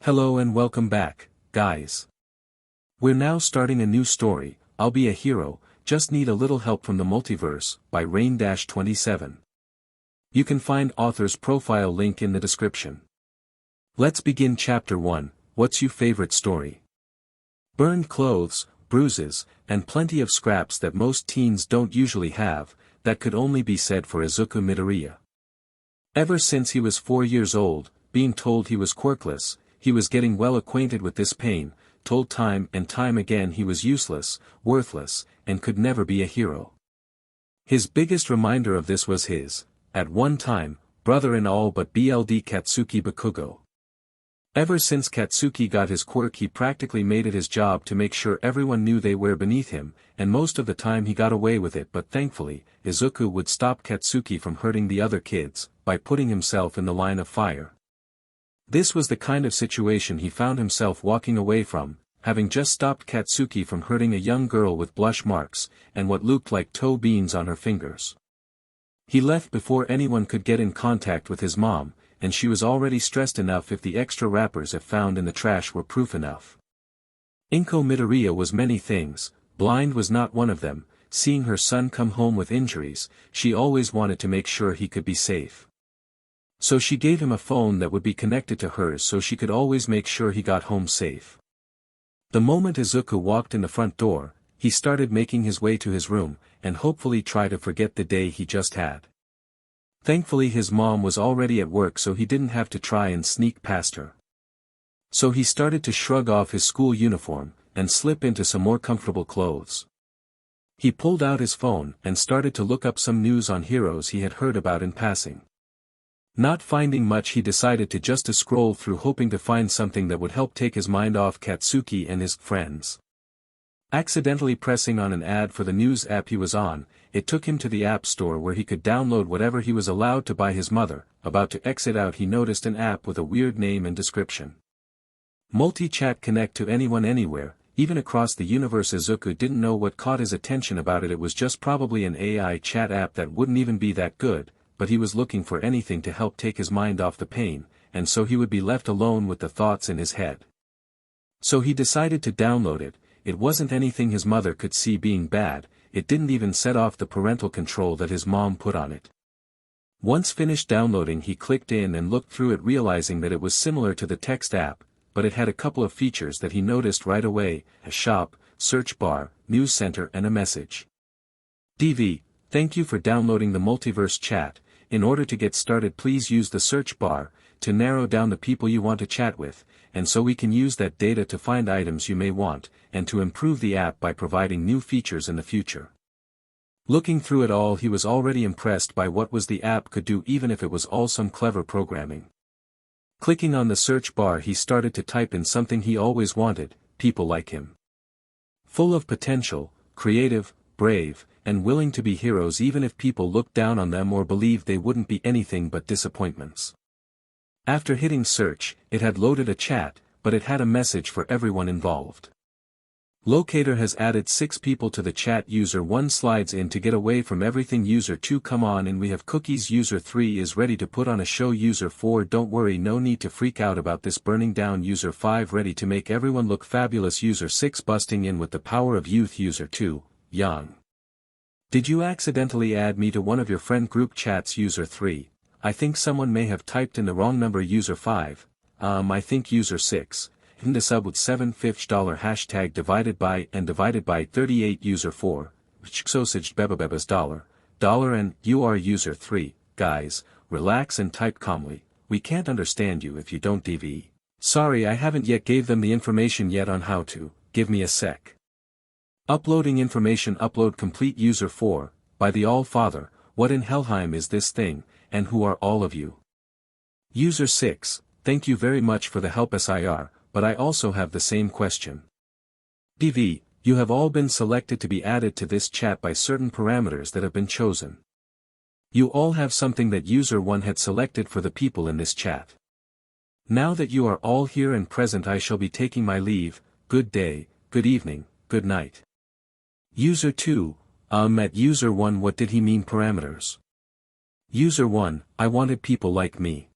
Hello and welcome back, guys. We're now starting a new story, I'll Be a Hero, Just Need a Little Help from the Multiverse, by Rain-27. You can find author's profile link in the description. Let's begin Chapter 1, What's Your Favorite Story? Burned clothes, bruises, and plenty of scraps that most teens don't usually have, that could only be said for Izuku Midoriya. Ever since he was 4 years old, being told he was quirkless, he was getting well acquainted with this pain, told time and time again he was useless, worthless, and could never be a hero. His biggest reminder of this was his, at one time, brother in all but BLD Katsuki Bakugo. Ever since Katsuki got his quirk he practically made it his job to make sure everyone knew they were beneath him, and most of the time he got away with it, but thankfully, Izuku would stop Katsuki from hurting the other kids, by putting himself in the line of fire. This was the kind of situation he found himself walking away from, having just stopped Katsuki from hurting a young girl with blush marks, and what looked like toe beans on her fingers. He left before anyone could get in contact with his mom, and she was already stressed enough if the extra wrappers it found in the trash were proof enough. Inko Midoriya was many things, blind was not one of them. Seeing her son come home with injuries, she always wanted to make sure he could be safe. So she gave him a phone that would be connected to hers so she could always make sure he got home safe. The moment Izuku walked in the front door, he started making his way to his room, and hopefully try to forget the day he just had. Thankfully his mom was already at work so he didn't have to try and sneak past her. So he started to shrug off his school uniform, and slip into some more comfortable clothes. He pulled out his phone and started to look up some news on heroes he had heard about in passing. Not finding much he decided to just scroll through hoping to find something that would help take his mind off Katsuki and his friends. Accidentally pressing on an ad for the news app he was on, it took him to the app store where he could download whatever he was allowed to by his mother. About to exit out he noticed an app with a weird name and description. Multi-chat connect to anyone anywhere, even across the universe. Izuku didn't know what caught his attention about it. It was just probably an AI chat app that wouldn't even be that good, but he was looking for anything to help take his mind off the pain, and so he would be left alone with the thoughts in his head. So he decided to download it. It wasn't anything his mother could see being bad, it didn't even set off the parental control that his mom put on it. Once finished downloading he clicked in and looked through it, realizing that it was similar to the text app, but it had a couple of features that he noticed right away: a shop, search bar, news center, and a message. DV, thank you for downloading the Multiverse chat. In order to get started please use the search bar, to narrow down the people you want to chat with, and so we can use that data to find items you may want, and to improve the app by providing new features in the future. Looking through it all he was already impressed by what the app could do, even if it was all some clever programming. Clicking on the search bar he started to type in something he always wanted: people like him. Full of potential, creative, brave, and willing to be heroes even if people looked down on them or believed they wouldn't be anything but disappointments. After hitting search, it had loaded a chat, but it had a message for everyone involved. Locator has added 6 people to the chat. User 1 slides in to get away from everything. User 2 come on in, we have cookies. User 3 is ready to put on a show. User 4 don't worry, no need to freak out about this burning down. User 5 ready to make everyone look fabulous. User 6 busting in with the power of youth. User 2, young. Did you accidentally add me to one of your friend group chats? User 3, I think someone may have typed in the wrong number. User 5, I think. User 6, hit the sub with $7.50 hashtag divided by 38. User 4, sausage bebebebas dollar and you are. User 3, guys, relax and type calmly, we can't understand you if you don't. DV, sorry I haven't yet gave them the information yet on how to, give me a sec. Uploading information. Upload complete. User 4, by the All-Father, what in Helheim is this thing, and who are all of you? User 6, thank you very much for the help SIR, but I also have the same question. DV, you have all been selected to be added to this chat by certain parameters that have been chosen. You all have something that User 1 had selected for the people in this chat. Now that you are all here and present I shall be taking my leave. Good day, good evening, good night. User 2, at User 1 what did he mean parameters? User 1, I wanted people like me.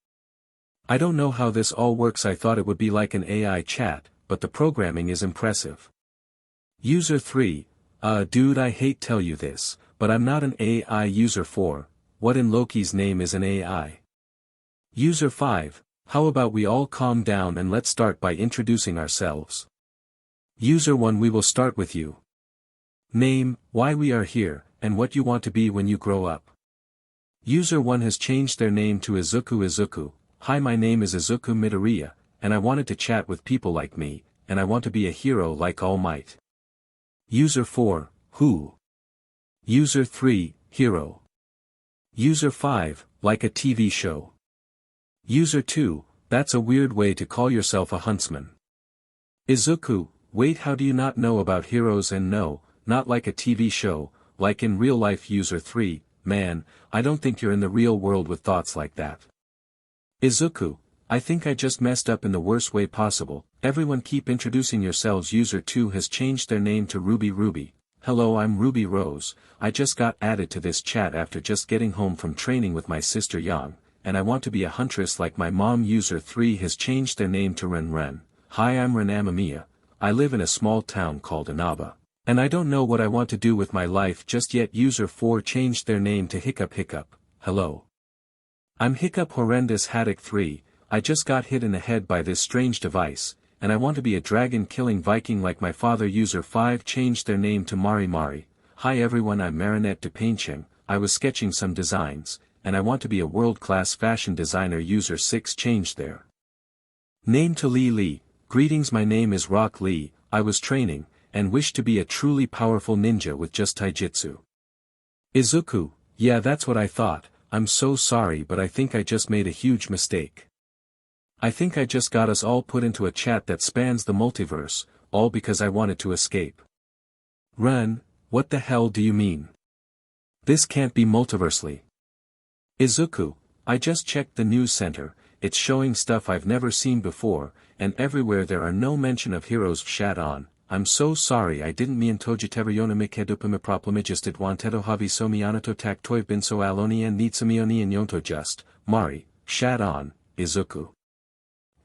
I don't know how this all works. I thought it would be like an AI chat, but the programming is impressive. User 3, dude, I hate tell you this, but I'm not an AI. User 4, what in Loki's name is an AI? User 5, how about we all calm down and let's start by introducing ourselves. User 1, we will start with you. Name, why we are here, and what you want to be when you grow up. User 1 has changed their name to Izuku. Izuku, hi, my name is Izuku Midoriya, and I wanted to chat with people like me, and I want to be a hero like All Might. User 4, who? User 3, hero. User 5, like a TV show. User 2, that's a weird way to call yourself a huntsman. Izuku, wait, how do you not know about heroes? And no, not like a TV show, like in real life. User 3, man, I don't think you're in the real world with thoughts like that. Izuku, I think I just messed up in the worst way possible. Everyone keep introducing yourselves. User 2 has changed their name to Ruby. Ruby, hello, I'm Ruby Rose. I just got added to this chat after just getting home from training with my sister Yang, and I want to be a huntress like my mom. User 3 has changed their name to Ren Ren. Hi, I'm Ren Amamiya. I live in a small town called Inaba, and I don't know what I want to do with my life just yet. User 4 changed their name to Hiccup. Hiccup, hello. I'm Hiccup Horrendous Haddock 3, I just got hit in the head by this strange device, and I want to be a dragon-killing Viking like my father. User 5 changed their name to Mari Mari. Hi everyone, I'm Marinette de Painting. I was sketching some designs, and I want to be a world-class fashion designer. User 6 changed their name to Lee Lee. Greetings, my name is Rock Lee. I was training, and wish to be a truly powerful ninja with just taijutsu. Izuku, yeah, that's what I thought. I'm so sorry, but I think I just made a huge mistake. I think I just got us all put into a chat that spans the multiverse, all because I wanted to escape. Ren, what the hell do you mean? This can't be multiversely. Izuku, I just checked the news center, it's showing stuff I've never seen before, and everywhere there are no mention of heroes. Chat on, I'm so sorry, I didn't mean tojiteryona mikedupime problemijisted wantedo havi somianato taktoiv bin so aloni and nitsamioni and yonto just, Mari, chat on, Izuku.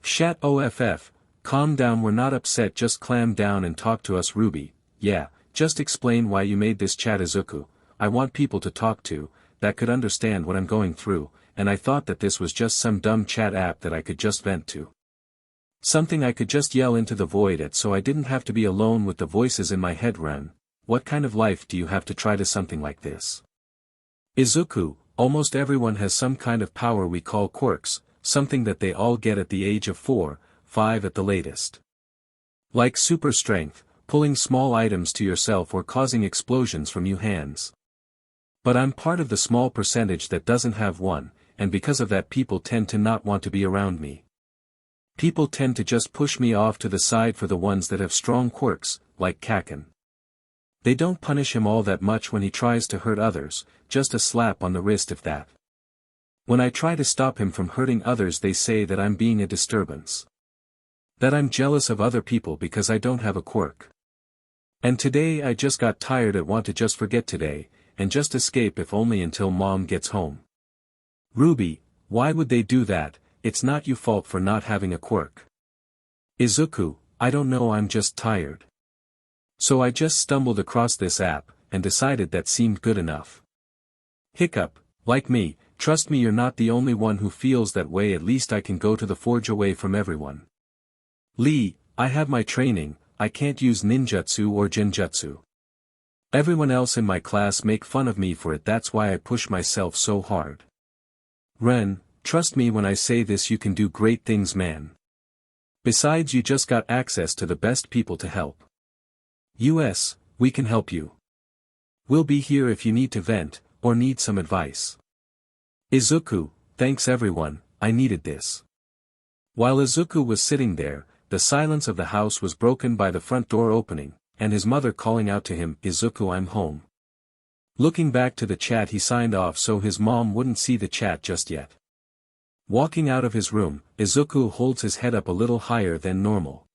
Shat off, calm down, we're not upset, just clam down and talk to us. Ruby, yeah, just explain why you made this chat. Izuku, I want people to talk to, that could understand what I'm going through, and I thought that this was just some dumb chat app that I could just vent to. Something I could just yell into the void at so I didn't have to be alone with the voices in my head. Ren, what kind of life do you have to try to something like this? Izuku, almost everyone has some kind of power we call quirks, something that they all get at the age of 4, 5 at the latest. Like super strength, pulling small items to yourself or causing explosions from your hands. But I'm part of the small percentage that doesn't have one, and because of that people tend to not want to be around me. People tend to just push me off to the side for the ones that have strong quirks, like Kaken. They don't punish him all that much when he tries to hurt others, just a slap on the wrist if that. When I try to stop him from hurting others they say that I'm being a disturbance. That I'm jealous of other people because I don't have a quirk. And today I just got tired and want to just forget today, and just escape if only until mom gets home. Ruby, why would they do that? It's not your fault for not having a quirk. Izuku, I don't know, I'm just tired. So I just stumbled across this app, and decided that seemed good enough. Hiccup, like me, trust me, you're not the only one who feels that way. At least I can go to the forge away from everyone. Lee, I have my training, I can't use ninjutsu or genjutsu. Everyone else in my class make fun of me for it, that's why I push myself so hard. Ren, trust me when I say this, you can do great things, man. Besides, you just got access to the best people to help. We can help you. We'll be here if you need to vent, or need some advice. Izuku, thanks everyone, I needed this. While Izuku was sitting there, the silence of the house was broken by the front door opening, and his mother calling out to him, Izuku, I'm home. Looking back to the chat, he signed off so his mom wouldn't see the chat just yet. Walking out of his room, Izuku holds his head up a little higher than normal.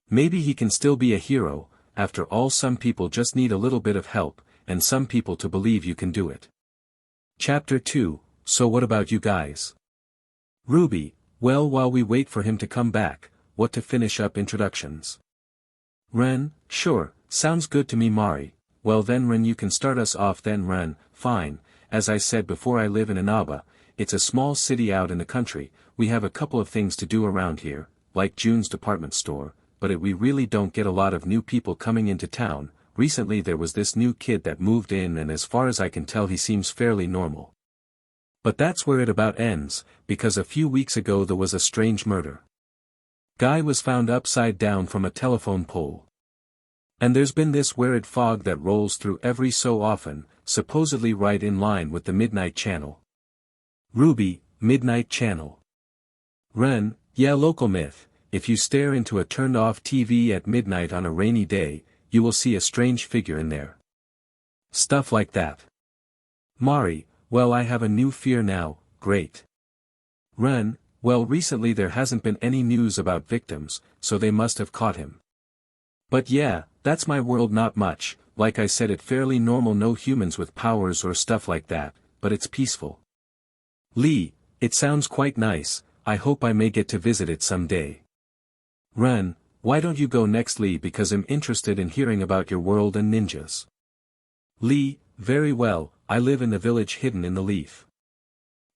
Maybe he can still be a hero. After all, some people just need a little bit of help, and some people to believe you can do it. Chapter 2, So what about you guys? Ruby, Well, while we wait for him to come back, what to finish up introductions? Ren, sure, sounds good to me Mari. Well then Ren, you can start us off then Ren. Fine, as I said before, I live in Inaba. It's a small city out in the country. We have a couple of things to do around here, like June's department store, but we really don't get a lot of new people coming into town. Recently there was this new kid that moved in, and as far as I can tell he seems fairly normal. But that's where it about ends, because a few weeks ago there was a strange murder. Guy was found upside down from a telephone pole. And there's been this weird fog that rolls through every so often, supposedly right in line with the Midnight Channel. Ruby, Midnight Channel. Ren, yeah, local myth. If you stare into a turned-off TV at midnight on a rainy day, you will see a strange figure in there. Stuff like that. Mari, well, I have a new fear now. Great. Ren, well, recently there hasn't been any news about victims, so they must have caught him. But yeah, that's my world, not much. Like I said, it fairly normal, no humans with powers or stuff like that, but it's peaceful. Lee, it sounds quite nice. I hope I may get to visit it someday. Ren, why don't you go next Lee, because I'm interested in hearing about your world and ninjas. Lee, very well, I live in the village hidden in the leaf.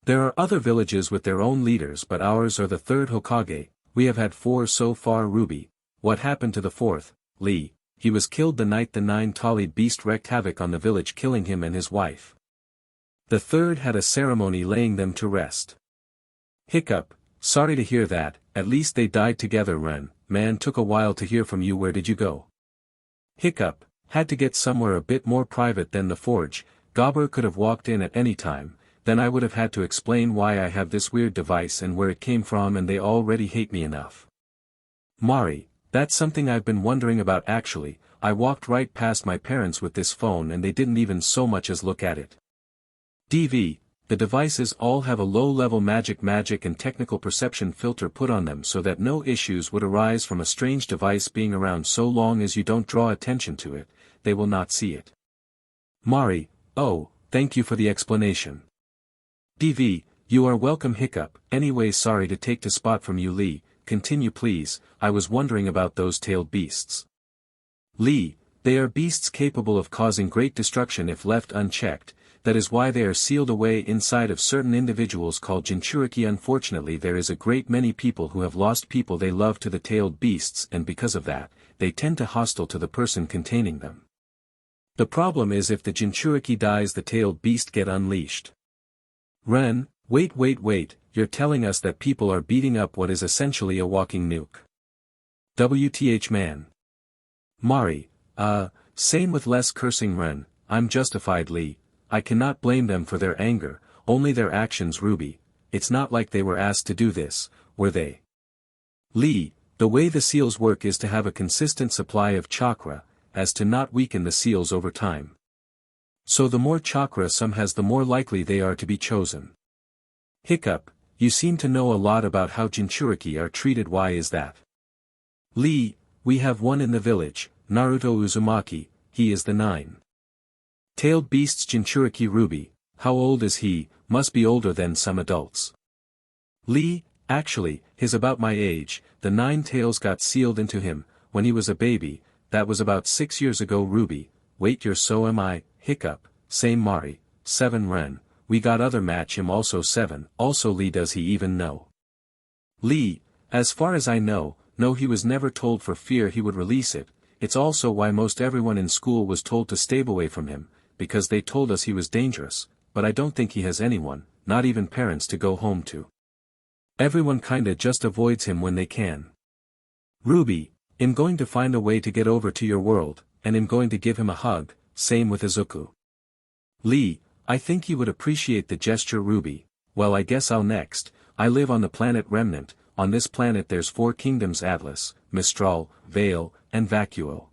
There are other villages with their own leaders, but ours are the third Hokage. We have had 4 so far. Ruby, what happened to the 4th, Lee? He was killed the night the 9-talied beast wreaked havoc on the village, killing him and his wife. The 3rd had a ceremony laying them to rest. Hiccup, sorry to hear that. At least they died together. Ren, man, took a while to hear from you. Where did you go? Hiccup, had to get somewhere a bit more private than the forge. Gobber could have walked in at any time, then I would have had to explain why I have this weird device and where it came from, and they already hate me enough. Mari, that's something I've been wondering about actually. I walked right past my parents with this phone and they didn't even so much as look at it. DV, the devices all have a low-level magic and technical perception filter put on them so that no issues would arise from a strange device being around. So long as you don't draw attention to it, they will not see it. Mari, oh, thank you for the explanation. DV, you are welcome. Hiccup, anyway, sorry to take the spot from you. Lee, continue please. I was wondering about those tailed beasts. Lee, they are beasts capable of causing great destruction if left unchecked. That is why they are sealed away inside of certain individuals called Jinchuriki. Unfortunately, there is a great many people who have lost people they love to the tailed beasts, and because of that, they tend to hostile to the person containing them. The problem is if the Jinchuriki dies, the tailed beast get unleashed. Ren, wait, you're telling us that people are beating up what is essentially a walking nuke? WTH man. Mari, same with less cursing. Ren, I'm justified. Lee, I cannot blame them for their anger, only their actions. Ruby, it's not like they were asked to do this, were they? Lee, the way the seals work is to have a consistent supply of chakra, as to not weaken the seals over time. So the more chakra some has, the more likely they are to be chosen. Hiccup, you seem to know a lot about how Jinchuriki are treated. Why is that? Lee, we have one in the village, Naruto Uzumaki. He is the 9-tailed beast's Jinchuriki. Ruby, how old is he? Must be older than some adults. Lee, actually, he's about my age. The 9 tails got sealed into him when he was a baby. That was about 6 years ago. Ruby, wait, you're so am I? Hiccup, same. Mari, 7. Ren, we got other match him also 7. Also Lee, does he even know? Lee, as far as I know, no, he was never told for fear he would release it. It's also why most everyone in school was told to stay away from him, because they told us he was dangerous, but I don't think he has anyone, not even parents to go home to. Everyone kinda just avoids him when they can. Ruby, I'm going to find a way to get over to your world, and I'm going to give him a hug. Same with Izuku. Lee, I think you would appreciate the gesture. Ruby, well, I guess I'll next. I live on the planet Remnant. On this planet there's 4 kingdoms: Atlas, Mistral, Vale, and Vacuo.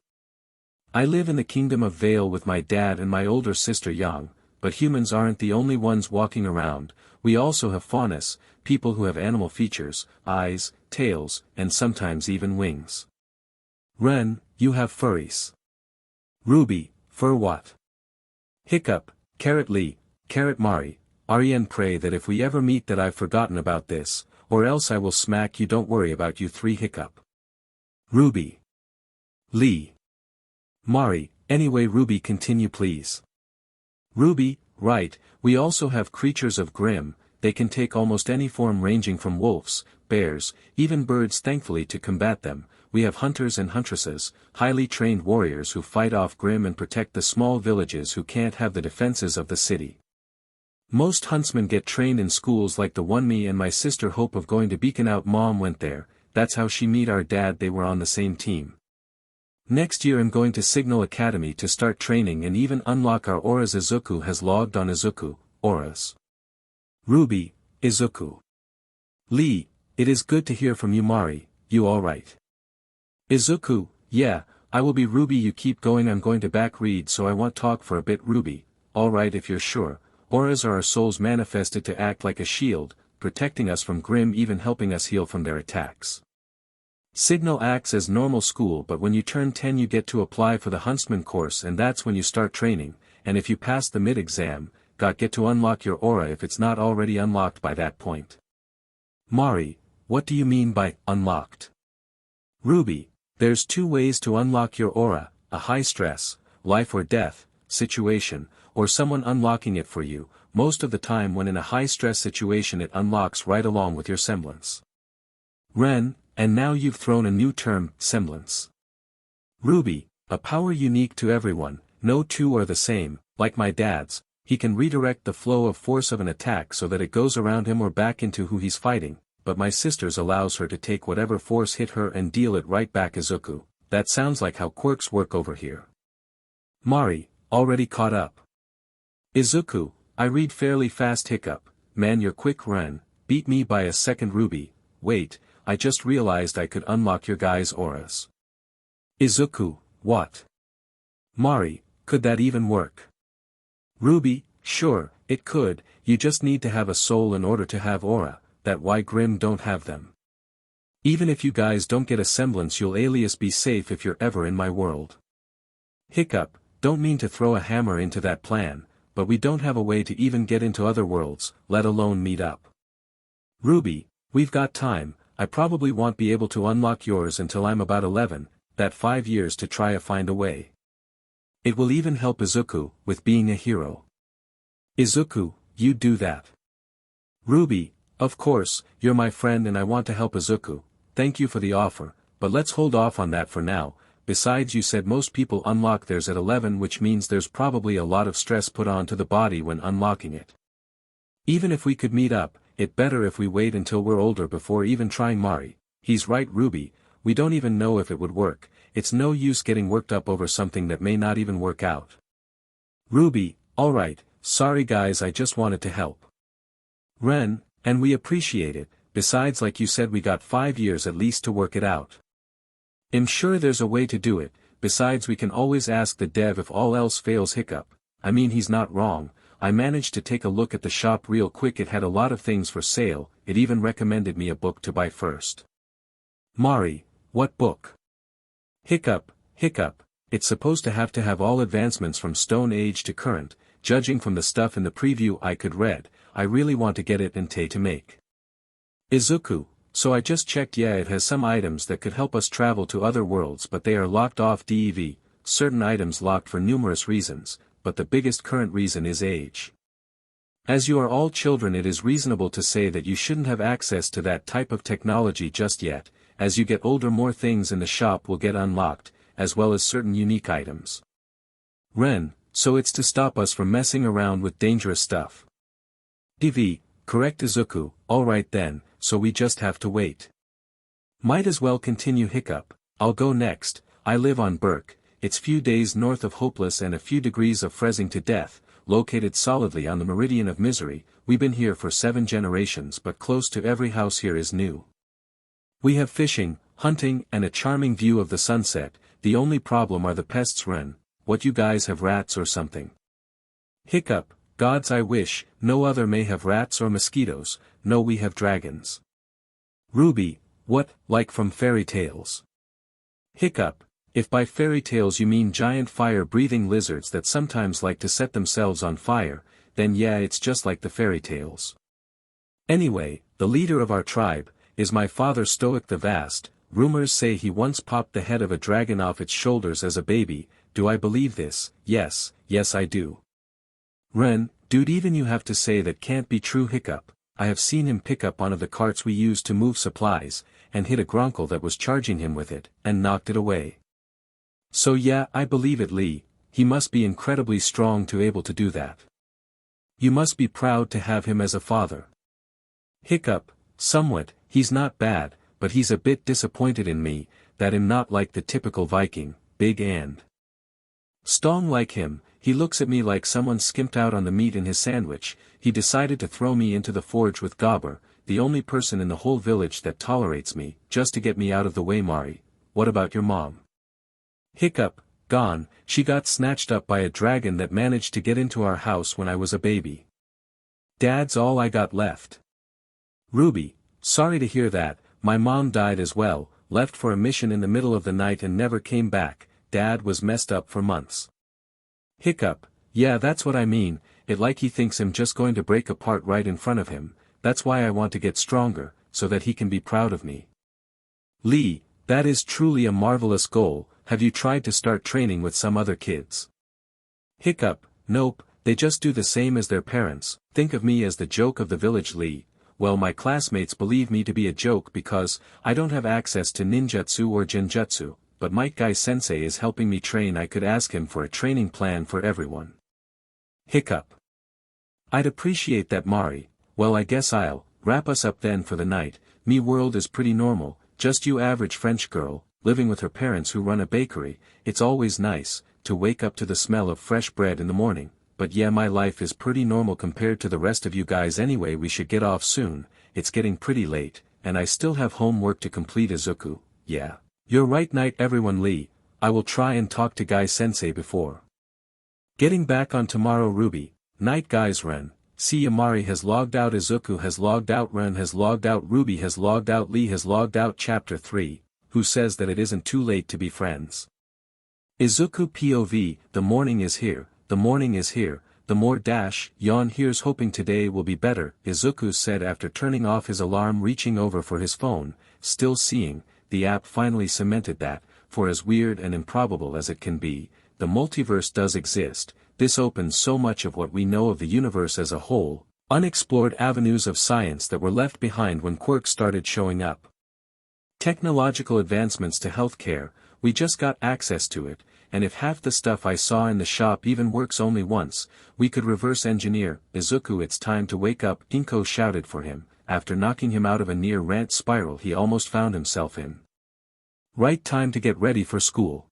I live in the kingdom of Vale with my dad and my older sister Yang, but humans aren't the only ones walking around. We also have faunus, people who have animal features, eyes, tails, and sometimes even wings. Ren, you have furries. Ruby, fur what? Hiccup, carrot. Lee, carrot. Mari, Aryan, pray that if we ever meet that I've forgotten about this, or else I will smack you. Don't worry about you three. Hiccup. Ruby. Lee. Mari, anyway Ruby continue please. Ruby, right, we also have creatures of Grimm, they can take almost any form ranging from wolves, bears, even birds thankfully to combat them. We have hunters and huntresses, highly trained warriors who fight off Grimm and protect the small villages who can't have the defenses of the city. Most huntsmen get trained in schools like the one me and my sister hope of going to beacon out. Mom went there, that's how she meet our dad. They were on the same team. Next year I'm going to Signal Academy to start training and even unlock our auras. Izuku has logged on. Izuku, auras. Ruby, Izuku. Lee, it is good to hear from you. Mari, you alright? Izuku, yeah, I will be. Ruby, you keep going. I'm going to back read so I won't talk for a bit. Ruby, alright if you're sure. Auras are our souls manifested to act like a shield, protecting us from Grimm, even helping us heal from their attacks. Signal acts as normal school, but when you turn 10 you get to apply for the Huntsman course, and that's when you start training, and if you pass the mid-exam, get to unlock your aura if it's not already unlocked by that point. Mari, what do you mean by unlocked? Ruby, there's two ways to unlock your aura, a high stress, life or death, situation, or someone unlocking it for you. Most of the time when in a high stress situation it unlocks right along with your semblance. Ren, and now you've thrown a new term, semblance. Ruby, a power unique to everyone, no two are the same, like my dad's, he can redirect the flow of force of an attack so that it goes around him or back into who he's fighting, but my sister's allows her to take whatever force hit her and deal it right back. Izuku, that sounds like how quirks work over here. Mari, already caught up. Izuku, I read fairly fast. Hiccup, man you're quick. Ren, beat me by a second. Ruby, wait, I just realized I could unlock your guys' auras. Izuku, what? Mari, could that even work? Ruby, sure, it could, you just need to have a soul in order to have aura, that why Grimm don't have them. Even if you guys don't get a semblance you'll alias be safe if you're ever in my world. Hiccup, don't mean to throw a hammer into that plan, but we don't have a way to even get into other worlds, let alone meet up. Ruby, we've got time, I probably won't be able to unlock yours until I'm about 11, that 5 years to try to find a way. It will even help Izuku, with being a hero. Izuku, you do that. Ruby, of course, you're my friend and I want to help. Izuku, thank you for the offer, but let's hold off on that for now. Besides you said most people unlock theirs at 11, which means there's probably a lot of stress put onto the body when unlocking it. Even if we could meet up, it better if we wait until we're older before even trying. Mari, he's right. Ruby, we don't even know if it would work, it's no use getting worked up over something that may not even work out. Ruby, alright, sorry guys, I just wanted to help. Ren, and we appreciate it, besides like you said we got 5 years at least to work it out. I'm sure there's a way to do it, besides we can always ask the dev if all else fails. Hiccup, I mean he's not wrong, I managed to take a look at the shop real quick, it had a lot of things for sale, it even recommended me a book to buy first. Mari, what book? Hiccup, it's supposed to have all advancements from Stone Age to current, judging from the stuff in the preview I could read, I really want to get it and to make. Izuku, so I just checked, yeah it has some items that could help us travel to other worlds but they are locked off. Dev, certain items locked for numerous reasons, but the biggest current reason is age. As you are all children it is reasonable to say that you shouldn't have access to that type of technology just yet. As you get older more things in the shop will get unlocked, as well as certain unique items. Ren, so it's to stop us from messing around with dangerous stuff. Dev, correct. Izuku, alright then, so we just have to wait. Might as well continue. Hiccup, I'll go next, I live on Burke, it's few days north of Hopeless and a few degrees of freezing to death, located solidly on the meridian of misery. We've been here for 7 generations but close to every house here is new. We have fishing, hunting and a charming view of the sunset, the only problem are the pests. Ren, what you guys have rats or something? Hiccup, gods I wish, no other may have rats or mosquitoes, no we have dragons. Ruby, what, like from fairy tales? Hiccup, if by fairy tales you mean giant fire-breathing lizards that sometimes like to set themselves on fire, then yeah it's just like the fairy tales. Anyway, the leader of our tribe, is my father Stoic the Vast. Rumors say he once popped the head of a dragon off its shoulders as a baby. Do I believe this? Yes, yes I do. Ren, dude, even you have to say that can't be true. Hiccup. I have seen him pick up one of the carts we use to move supplies, and hit a gronkle that was charging him with it, and knocked it away. So yeah, I believe it, Lee. He must be incredibly strong to able to do that. You must be proud to have him as a father. Hiccup. Somewhat. He's not bad, but he's a bit disappointed in me, that I'm not like the typical Viking, big and strong like him. He looks at me like someone skimped out on the meat in his sandwich. He decided to throw me into the forge with Gobber, the only person in the whole village that tolerates me, just to get me out of the way. Mari, what about your mom? Hiccup. Gone. She got snatched up by a dragon that managed to get into our house when I was a baby. Dad's all I got left. Ruby. Sorry to hear that. My mom died as well, left for a mission in the middle of the night and never came back. Dad was messed up for months. Hiccup. Yeah, that's what I mean. It like he thinks I'm just going to break apart right in front of him. That's why I want to get stronger, so that he can be proud of me. Lee, that is truly a marvelous goal. Have you tried to start training with some other kids? Hiccup. Nope, they just do the same as their parents. Think of me as the joke of the village, Lee. Well, my classmates believe me to be a joke because I don't have access to ninjutsu or genjutsu, but Mike Guy Sensei is helping me train. I could ask him for a training plan for everyone. Hiccup. I'd appreciate that, Mari. Well, I guess I'll wrap us up then for the night. Me world is pretty normal, just you average French girl, living with her parents who run a bakery. It's always nice to wake up to the smell of fresh bread in the morning, but yeah, my life is pretty normal compared to the rest of you guys. Anyway, we should get off soon. It's getting pretty late, and I still have homework to complete. Izuku. Yeah. You're right. Night everyone. Lee, I will try and talk to Guy Sensei before getting back on tomorrow. Ruby. Night guys. Ren. See, Amari has logged out, Izuku has logged out, Ren has logged out, Ruby has logged out, Lee has logged out. Chapter 3, who says that it isn't too late to be friends. Izuku POV, the morning is here, the morning is here, the more dash, yawn. Here's hoping today will be better, Izuku said after turning off his alarm, reaching over for his phone, still seeing, the app finally cemented that, for as weird and improbable as it can be, the multiverse does exist. This opens so much of what we know of the universe as a whole, unexplored avenues of science that were left behind when quirks started showing up. Technological advancements to healthcare, we just got access to it, and if half the stuff I saw in the shop even works only once, we could reverse engineer. Izuku, it's time to wake up, Inko shouted for him, after knocking him out of a near rant spiral he almost found himself in. Right, time to get ready for school.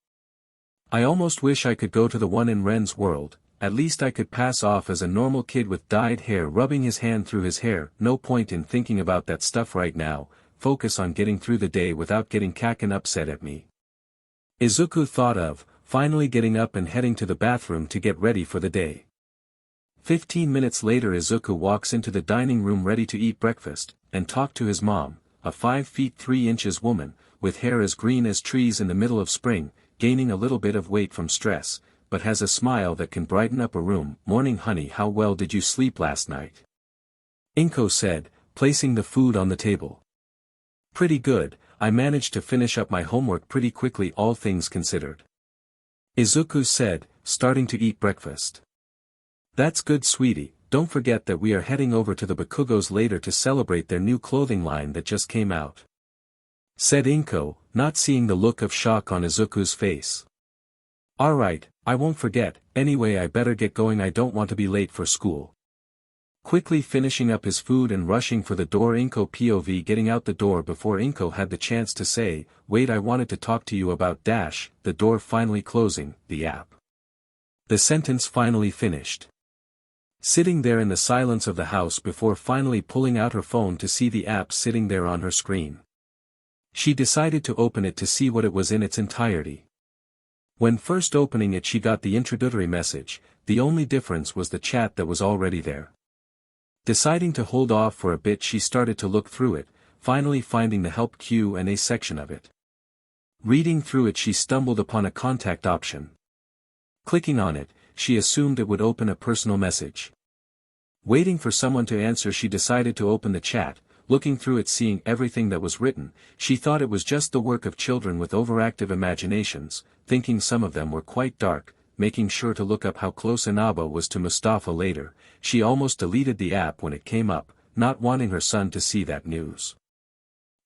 I almost wish I could go to the one in Ren's world. At least I could pass off as a normal kid with dyed hair rubbing his hand through his hair. No point in thinking about that stuff right now, focus on getting through the day without getting Kaken upset at me. Izuku thought of, finally getting up and heading to the bathroom to get ready for the day. 15 minutes later Izuku walks into the dining room ready to eat breakfast, and talk to his mom, a 5 feet 3 inches woman, with hair as green as trees in the middle of spring, gaining a little bit of weight from stress, but has a smile that can brighten up a room. Morning honey, how well did you sleep last night? Inko said, placing the food on the table. Pretty good, I managed to finish up my homework pretty quickly all things considered. Izuku said, starting to eat breakfast. That's good sweetie, don't forget that we are heading over to the Bakugos later to celebrate their new clothing line that just came out. Said Inko, not seeing the look of shock on Izuku's face. Alright, I won't forget. Anyway, I better get going, I don't want to be late for school. Quickly finishing up his food and rushing for the door. Inko POV getting out the door before Inko had the chance to say, wait, I wanted to talk to you about dash, the door finally closing, the app. The sentence finally finished. Sitting there in the silence of the house before finally pulling out her phone to see the app sitting there on her screen. She decided to open it to see what it was in its entirety. When first opening it she got the introductory message, the only difference was the chat that was already there. Deciding to hold off for a bit she started to look through it, finally finding the help Q&A section of it. Reading through it she stumbled upon a contact option. Clicking on it, she assumed it would open a personal message. Waiting for someone to answer she decided to open the chat, looking through it seeing everything that was written, she thought it was just the work of children with overactive imaginations, thinking some of them were quite dark, making sure to look up how close Inaba was to Mustafa later. She almost deleted the app when it came up, not wanting her son to see that news.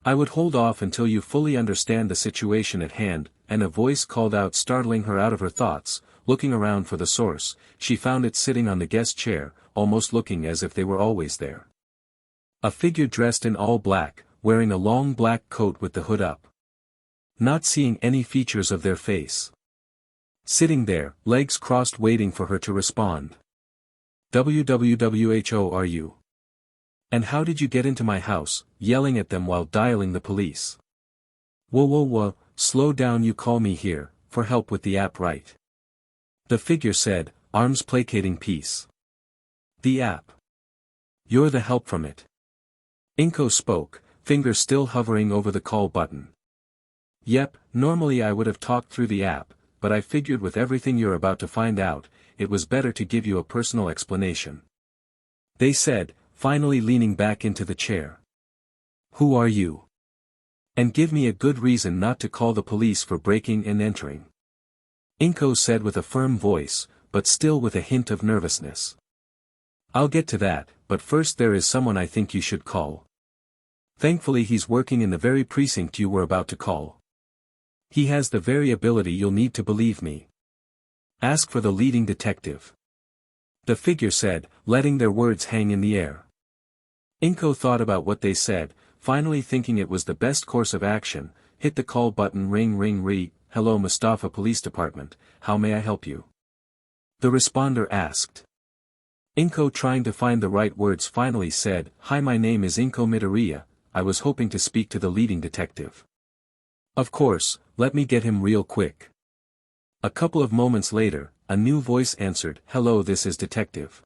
I would hold off until you fully understand the situation at hand, and a voice called out, startling her out of her thoughts. Looking around for the source, she found it sitting on the guest chair, almost looking as if they were always there. A figure dressed in all black, wearing a long black coat with the hood up. Not seeing any features of their face. Sitting there, legs crossed, waiting for her to respond. "WWWHO are you? And how did you get into my house?" yelling at them while dialing the police. Whoa, slow down, you call me here, for help with the app, right?" The figure said, arms placating peace. "The app. You're the help from it." Inko spoke, finger still hovering over the call button. "Yep, normally I would have talked through the app, but I figured with everything you're about to find out, it was better to give you a personal explanation," they said, finally leaning back into the chair. "Who are you? And give me a good reason not to call the police for breaking and entering," Inko said with a firm voice, but still with a hint of nervousness. "I'll get to that, but first there is someone I think you should call. Thankfully he's working in the very precinct you were about to call. He has the very ability you'll need to believe me. Ask for the leading detective," the figure said, letting their words hang in the air. Inko thought about what they said, finally thinking it was the best course of action, hit the call button. Ring. "Hello, Mustafa Police Department, how may I help you?" the responder asked. Inko, trying to find the right words, finally said, "Hi, my name is Inko Midoriya, I was hoping to speak to the leading detective." "Of course, let me get him real quick." A couple of moments later, a new voice answered, "Hello, this is Detective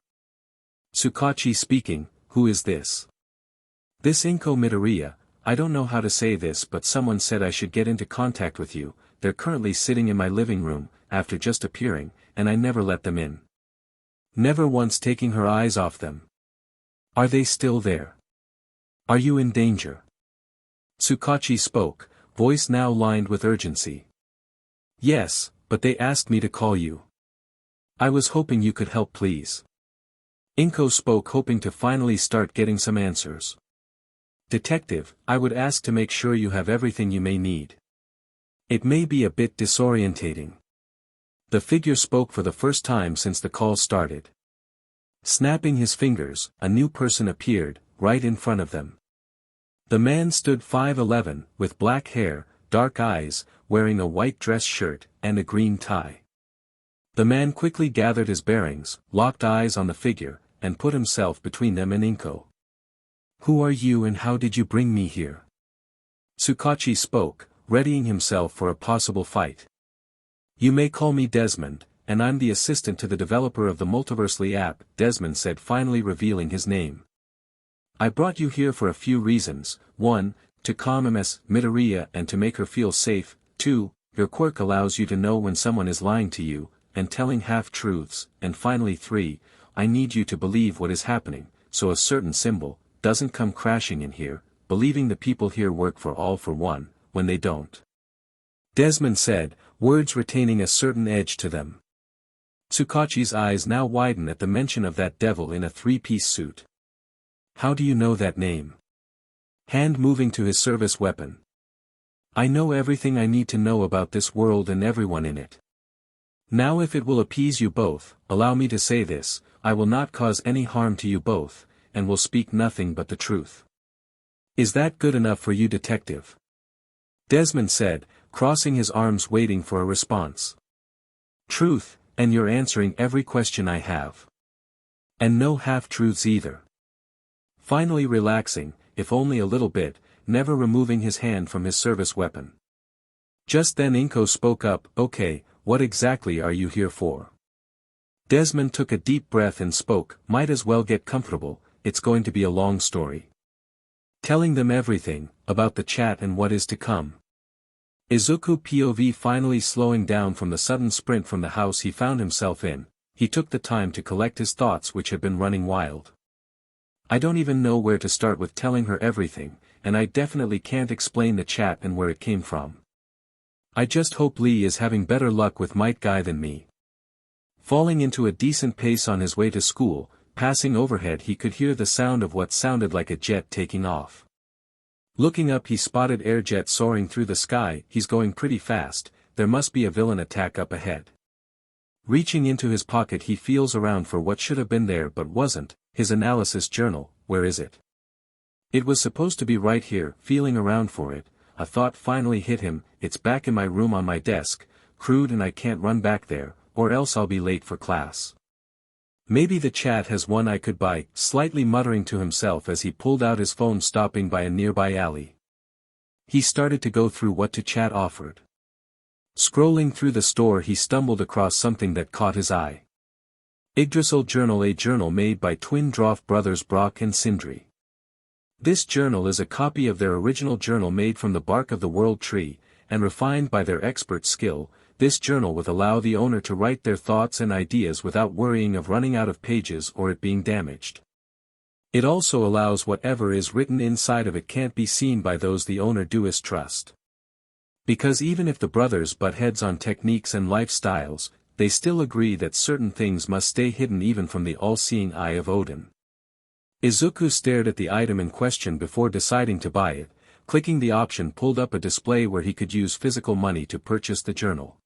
Tsukachi speaking, who is this?" "This Inko Midoriya, I don't know how to say this, but someone said I should get into contact with you. They're currently sitting in my living room, after just appearing, and I never let them in." Never once taking her eyes off them. "Are they still there? Are you in danger?" Tsukachi spoke, voice now lined with urgency. "Yes, but they asked me to call you. I was hoping you could help, please." Inko spoke, hoping to finally start getting some answers. "Detective, I would ask to make sure you have everything you may need. It may be a bit disorientating." The figure spoke for the first time since the call started. Snapping his fingers, a new person appeared, right in front of them. The man stood 5'11", with black hair, dark eyes, wearing a white dress shirt, and a green tie. The man quickly gathered his bearings, locked eyes on the figure, and put himself between them and Inko. "Who are you and how did you bring me here?" Tsukachi spoke, readying himself for a possible fight. "You may call me Desmond, and I'm the assistant to the developer of the Multiverse app," Desmond said, finally revealing his name. "I brought you here for a few reasons. 1, to calm Ms. Midoriya and to make her feel safe. 2, your quirk allows you to know when someone is lying to you, and telling half-truths. And finally 3, I need you to believe what is happening, so a certain symbol doesn't come crashing in here, believing the people here work for All for One, when they don't," Desmond said, words retaining a certain edge to them. Tsukachi's eyes now widened at the mention of that devil in a three-piece suit. "How do you know that name?" Hand moving to his service weapon. "I know everything I need to know about this world and everyone in it. Now if it will appease you both, allow me to say this, I will not cause any harm to you both, and will speak nothing but the truth. Is that good enough for you, detective?" Desmond said, crossing his arms waiting for a response. "Truth, and you're answering every question I have. And no half-truths either." Finally relaxing, if only a little bit, never removing his hand from his service weapon. Just then Inko spoke up, "Okay, what exactly are you here for?" Desmond took a deep breath and spoke, "Might as well get comfortable, it's going to be a long story." Telling them everything, about the chat and what is to come. Izuku POV finally slowing down from the sudden sprint from the house he found himself in, he took the time to collect his thoughts which had been running wild. I don't even know where to start with telling her everything, and I definitely can't explain the chat and where it came from. I just hope Lee is having better luck with Might Guy than me. Falling into a decent pace on his way to school, passing overhead he could hear the sound of what sounded like a jet taking off. Looking up he spotted Airjet soaring through the sky. He's going pretty fast, there must be a villain attack up ahead. Reaching into his pocket he feels around for what should have been there but wasn't, his analysis journal. Where is it? It was supposed to be right here. Feeling around for it, a thought finally hit him. It's back in my room on my desk, crude, and I can't run back there, or else I'll be late for class. Maybe the chat has one I could buy, slightly muttering to himself as he pulled out his phone, stopping by a nearby alley. He started to go through what to chat offered. Scrolling through the store he stumbled across something that caught his eye. Yggdrasil Journal, a journal made by twin dwarf brothers Brock and Sindri. This journal is a copy of their original journal made from the bark of the world tree, and refined by their expert skill. This journal will allow the owner to write their thoughts and ideas without worrying of running out of pages or it being damaged. It also allows whatever is written inside of it can't be seen by those the owner does trust. Because even if the brothers butt heads on techniques and lifestyles, they still agree that certain things must stay hidden even from the all-seeing eye of Odin. Izuku stared at the item in question before deciding to buy it. Clicking the option pulled up a display where he could use physical money to purchase the journal.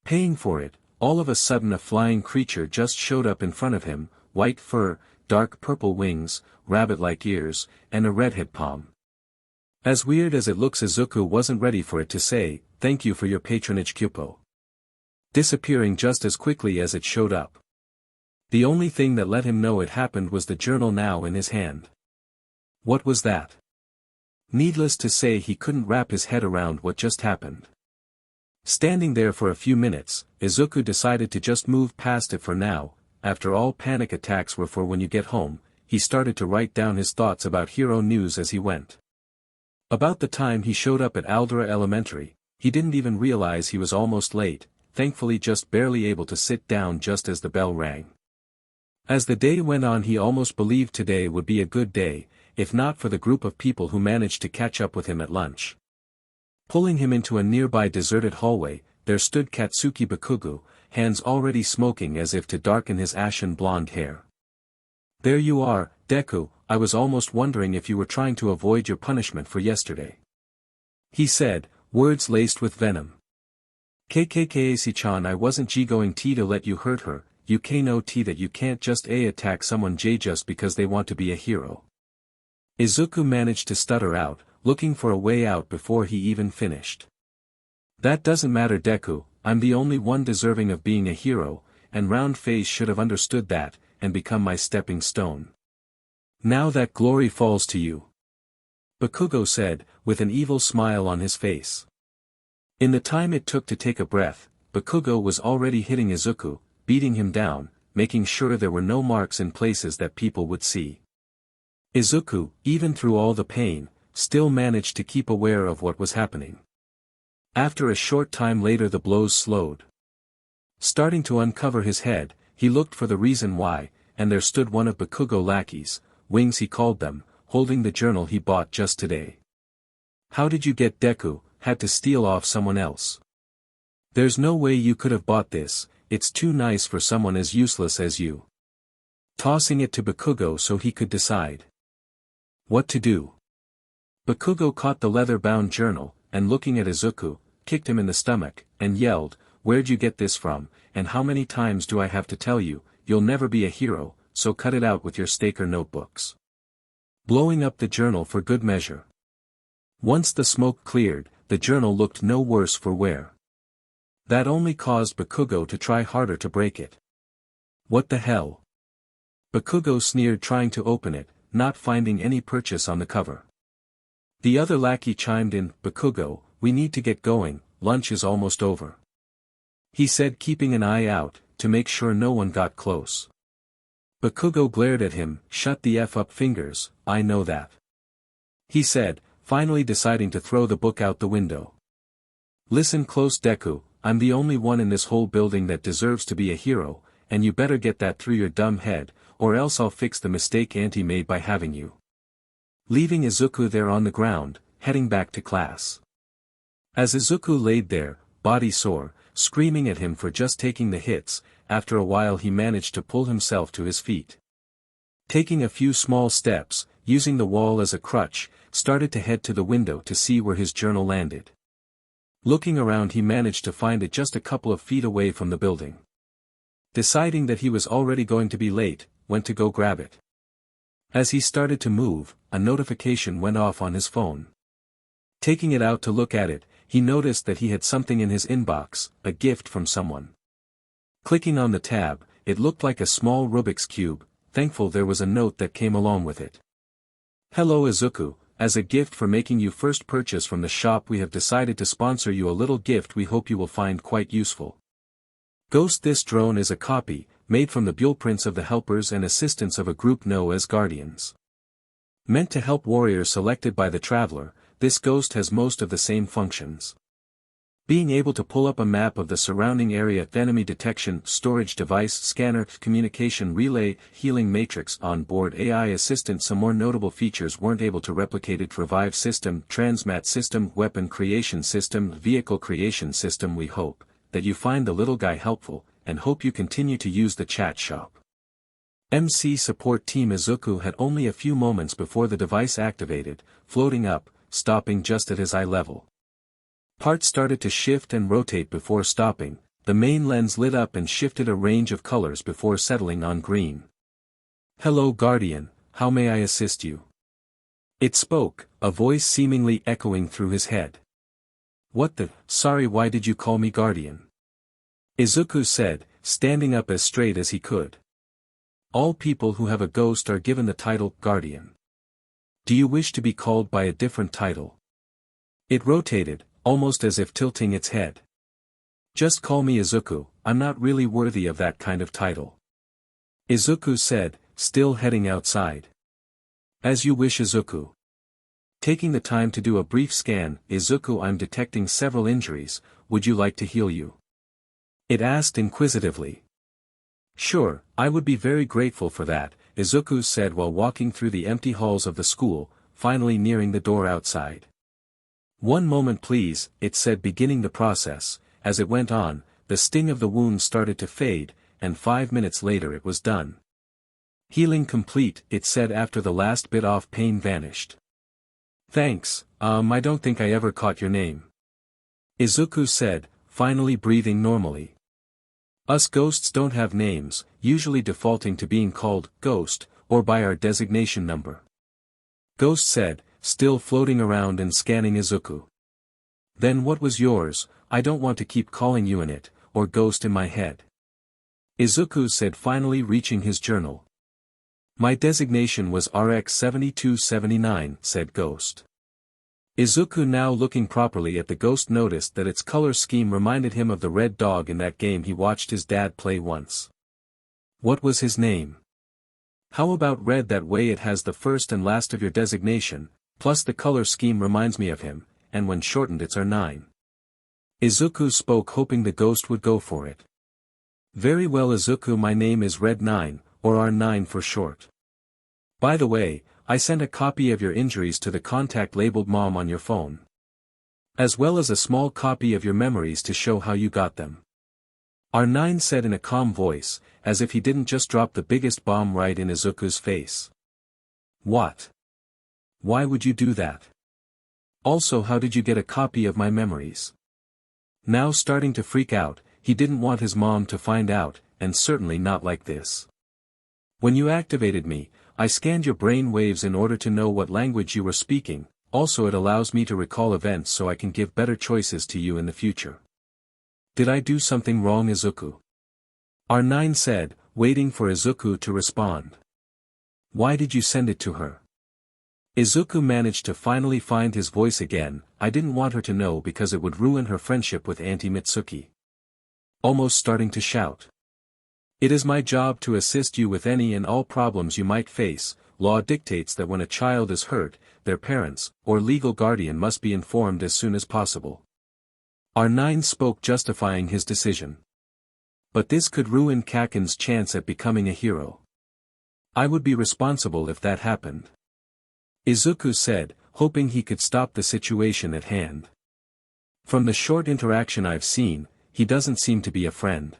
Paying for it, all of a sudden a flying creature just showed up in front of him, white fur, dark purple wings, rabbit-like ears, and a redhead palm. As weird as it looks, Izuku wasn't ready for it to say, "Thank you for your patronage, Kyupo," disappearing just as quickly as it showed up. The only thing that let him know it happened was the journal now in his hand. What was that? Needless to say, he couldn't wrap his head around what just happened. Standing there for a few minutes, Izuku decided to just move past it for now. After all, panic attacks were for when you get home. He started to write down his thoughts about hero news as he went. About the time he showed up at Aldera Elementary, he didn't even realize he was almost late, thankfully just barely able to sit down just as the bell rang. As the day went on he almost believed today would be a good day, if not for the group of people who managed to catch up with him at lunch. Pulling him into a nearby deserted hallway, there stood Katsuki Bakugo, hands already smoking as if to darken his ashen blonde hair. "There you are, Deku, I was almost wondering if you were trying to avoid your punishment for yesterday," he said, words laced with venom. "KKKAC-chan, I wasn't going to let you hurt her, you know that you can't just attack someone just because they want to be a hero." Izuku managed to stutter out, looking for a way out before he even finished. "That doesn't matter, Deku, I'm the only one deserving of being a hero, and Round Face should have understood that, and become my stepping stone. Now that glory falls to you," Bakugo said, with an evil smile on his face. In the time it took to take a breath, Bakugo was already hitting Izuku, beating him down, making sure there were no marks in places that people would see. Izuku, even through all the pain, still managed to keep aware of what was happening. After a short time later the blows slowed. Starting to uncover his head, he looked for the reason why, and there stood one of Bakugo lackeys, Wings he called them, holding the journal he bought just today. "How did you get Deku? Had to steal off someone else. There's no way you could have bought this, it's too nice for someone as useless as you." Tossing it to Bakugo so he could decide what to do. Bakugo caught the leather-bound journal, and looking at Izuku, kicked him in the stomach, and yelled, "Where'd you get this from, and how many times do I have to tell you, you'll never be a hero, so cut it out with your Staker notebooks." Blowing up the journal for good measure. Once the smoke cleared, the journal looked no worse for wear. That only caused Bakugo to try harder to break it. "What the hell?" Bakugo sneered, trying to open it, not finding any purchase on the cover. The other lackey chimed in, "Bakugo, we need to get going, lunch is almost over," he said, keeping an eye out, to make sure no one got close. Bakugo glared at him. "Shut the F up, Fingers, I know that," he said, finally deciding to throw the book out the window. "Listen close, Deku, I'm the only one in this whole building that deserves to be a hero, and you better get that through your dumb head, or else I'll fix the mistake Auntie made by having you. Leaving Izuku there on the ground, heading back to class. As Izuku laid there, body sore, screaming at him for just taking the hits, after a while he managed to pull himself to his feet. Taking a few small steps, using the wall as a crutch, started to head to the window to see where his journal landed. Looking around he managed to find it just a couple of feet away from the building. Deciding that he was already going to be late, went to go grab it. As he started to move, a notification went off on his phone. Taking it out to look at it, he noticed that he had something in his inbox, a gift from someone. Clicking on the tab, it looked like a small Rubik's Cube, thankful there was a note that came along with it. Hello Izuku, as a gift for making your first purchase from the shop we have decided to sponsor you a little gift we hope you will find quite useful. Ghost. This drone is a copy, made from the blueprints of the helpers and assistants of a group known as Guardians. Meant to help warriors selected by the traveler, this ghost has most of the same functions. Being able to pull up a map of the surrounding area, enemy detection, storage device, scanner, communication relay, healing matrix, onboard AI assistant. Some more notable features weren't able to replicate it: revive system, transmat system, weapon creation system, vehicle creation system. We hope that you find the little guy helpful, and hope you continue to use the chat shop. MC support team. Izuku had only a few moments before the device activated, floating up, stopping just at his eye level. Parts started to shift and rotate before stopping, the main lens lit up and shifted a range of colors before settling on green. Hello Guardian, how may I assist you? It spoke, a voice seemingly echoing through his head. What the, sorry, why did you call me Guardian? Izuku said, standing up as straight as he could. All people who have a ghost are given the title Guardian. Do you wish to be called by a different title? It rotated, almost as if tilting its head. Just call me Izuku, I'm not really worthy of that kind of title. Izuku said, still heading outside. As you wish Izuku. Taking the time to do a brief scan. Izuku, I'm detecting several injuries, would you like to heal you? It asked inquisitively. Sure, I would be very grateful for that, Izuku said while walking through the empty halls of the school, finally nearing the door outside. One moment please, it said, beginning the process. As it went on, the sting of the wound started to fade, and 5 minutes later it was done. Healing complete, it said after the last bit of pain vanished. Thanks, I don't think I ever caught your name. Izuku said, finally breathing normally. Us ghosts don't have names, usually defaulting to being called Ghost, or by our designation number. Ghost said, still floating around and scanning Izuku. Then what was yours? I don't want to keep calling you in it, or Ghost in my head. Izuku said, finally reaching his journal. My designation was RX-7279, said Ghost. Izuku, now looking properly at the ghost, noticed that its color scheme reminded him of the red dog in that game he watched his dad play once. What was his name? How about red? That way it has the first and last of your designation, plus the color scheme reminds me of him, and when shortened it's R9. Izuku spoke, hoping the ghost would go for it. Very well Izuku, my name is Red 9, or R9 for short. By the way, I sent a copy of your injuries to the contact labeled Mom on your phone. As well as a small copy of your memories to show how you got them. R9 said in a calm voice, as if he didn't just drop the biggest bomb right in Izuku's face. What? Why would you do that? Also, how did you get a copy of my memories? Now starting to freak out, he didn't want his mom to find out, and certainly not like this. When you activated me, I scanned your brain waves in order to know what language you were speaking, also it allows me to recall events so I can give better choices to you in the future. Did I do something wrong Izuku? R9 said, waiting for Izuku to respond. Why did you send it to her? Izuku managed to finally find his voice again. I didn't want her to know because it would ruin her friendship with Auntie Mitsuki. Almost starting to shout. It is my job to assist you with any and all problems you might face. Law dictates that when a child is hurt, their parents, or legal guardian must be informed as soon as possible. R9 spoke, justifying his decision. But this could ruin Kaken's chance at becoming a hero. I would be responsible if that happened. Izuku said, hoping he could stop the situation at hand. From the short interaction I've seen, he doesn't seem to be a friend.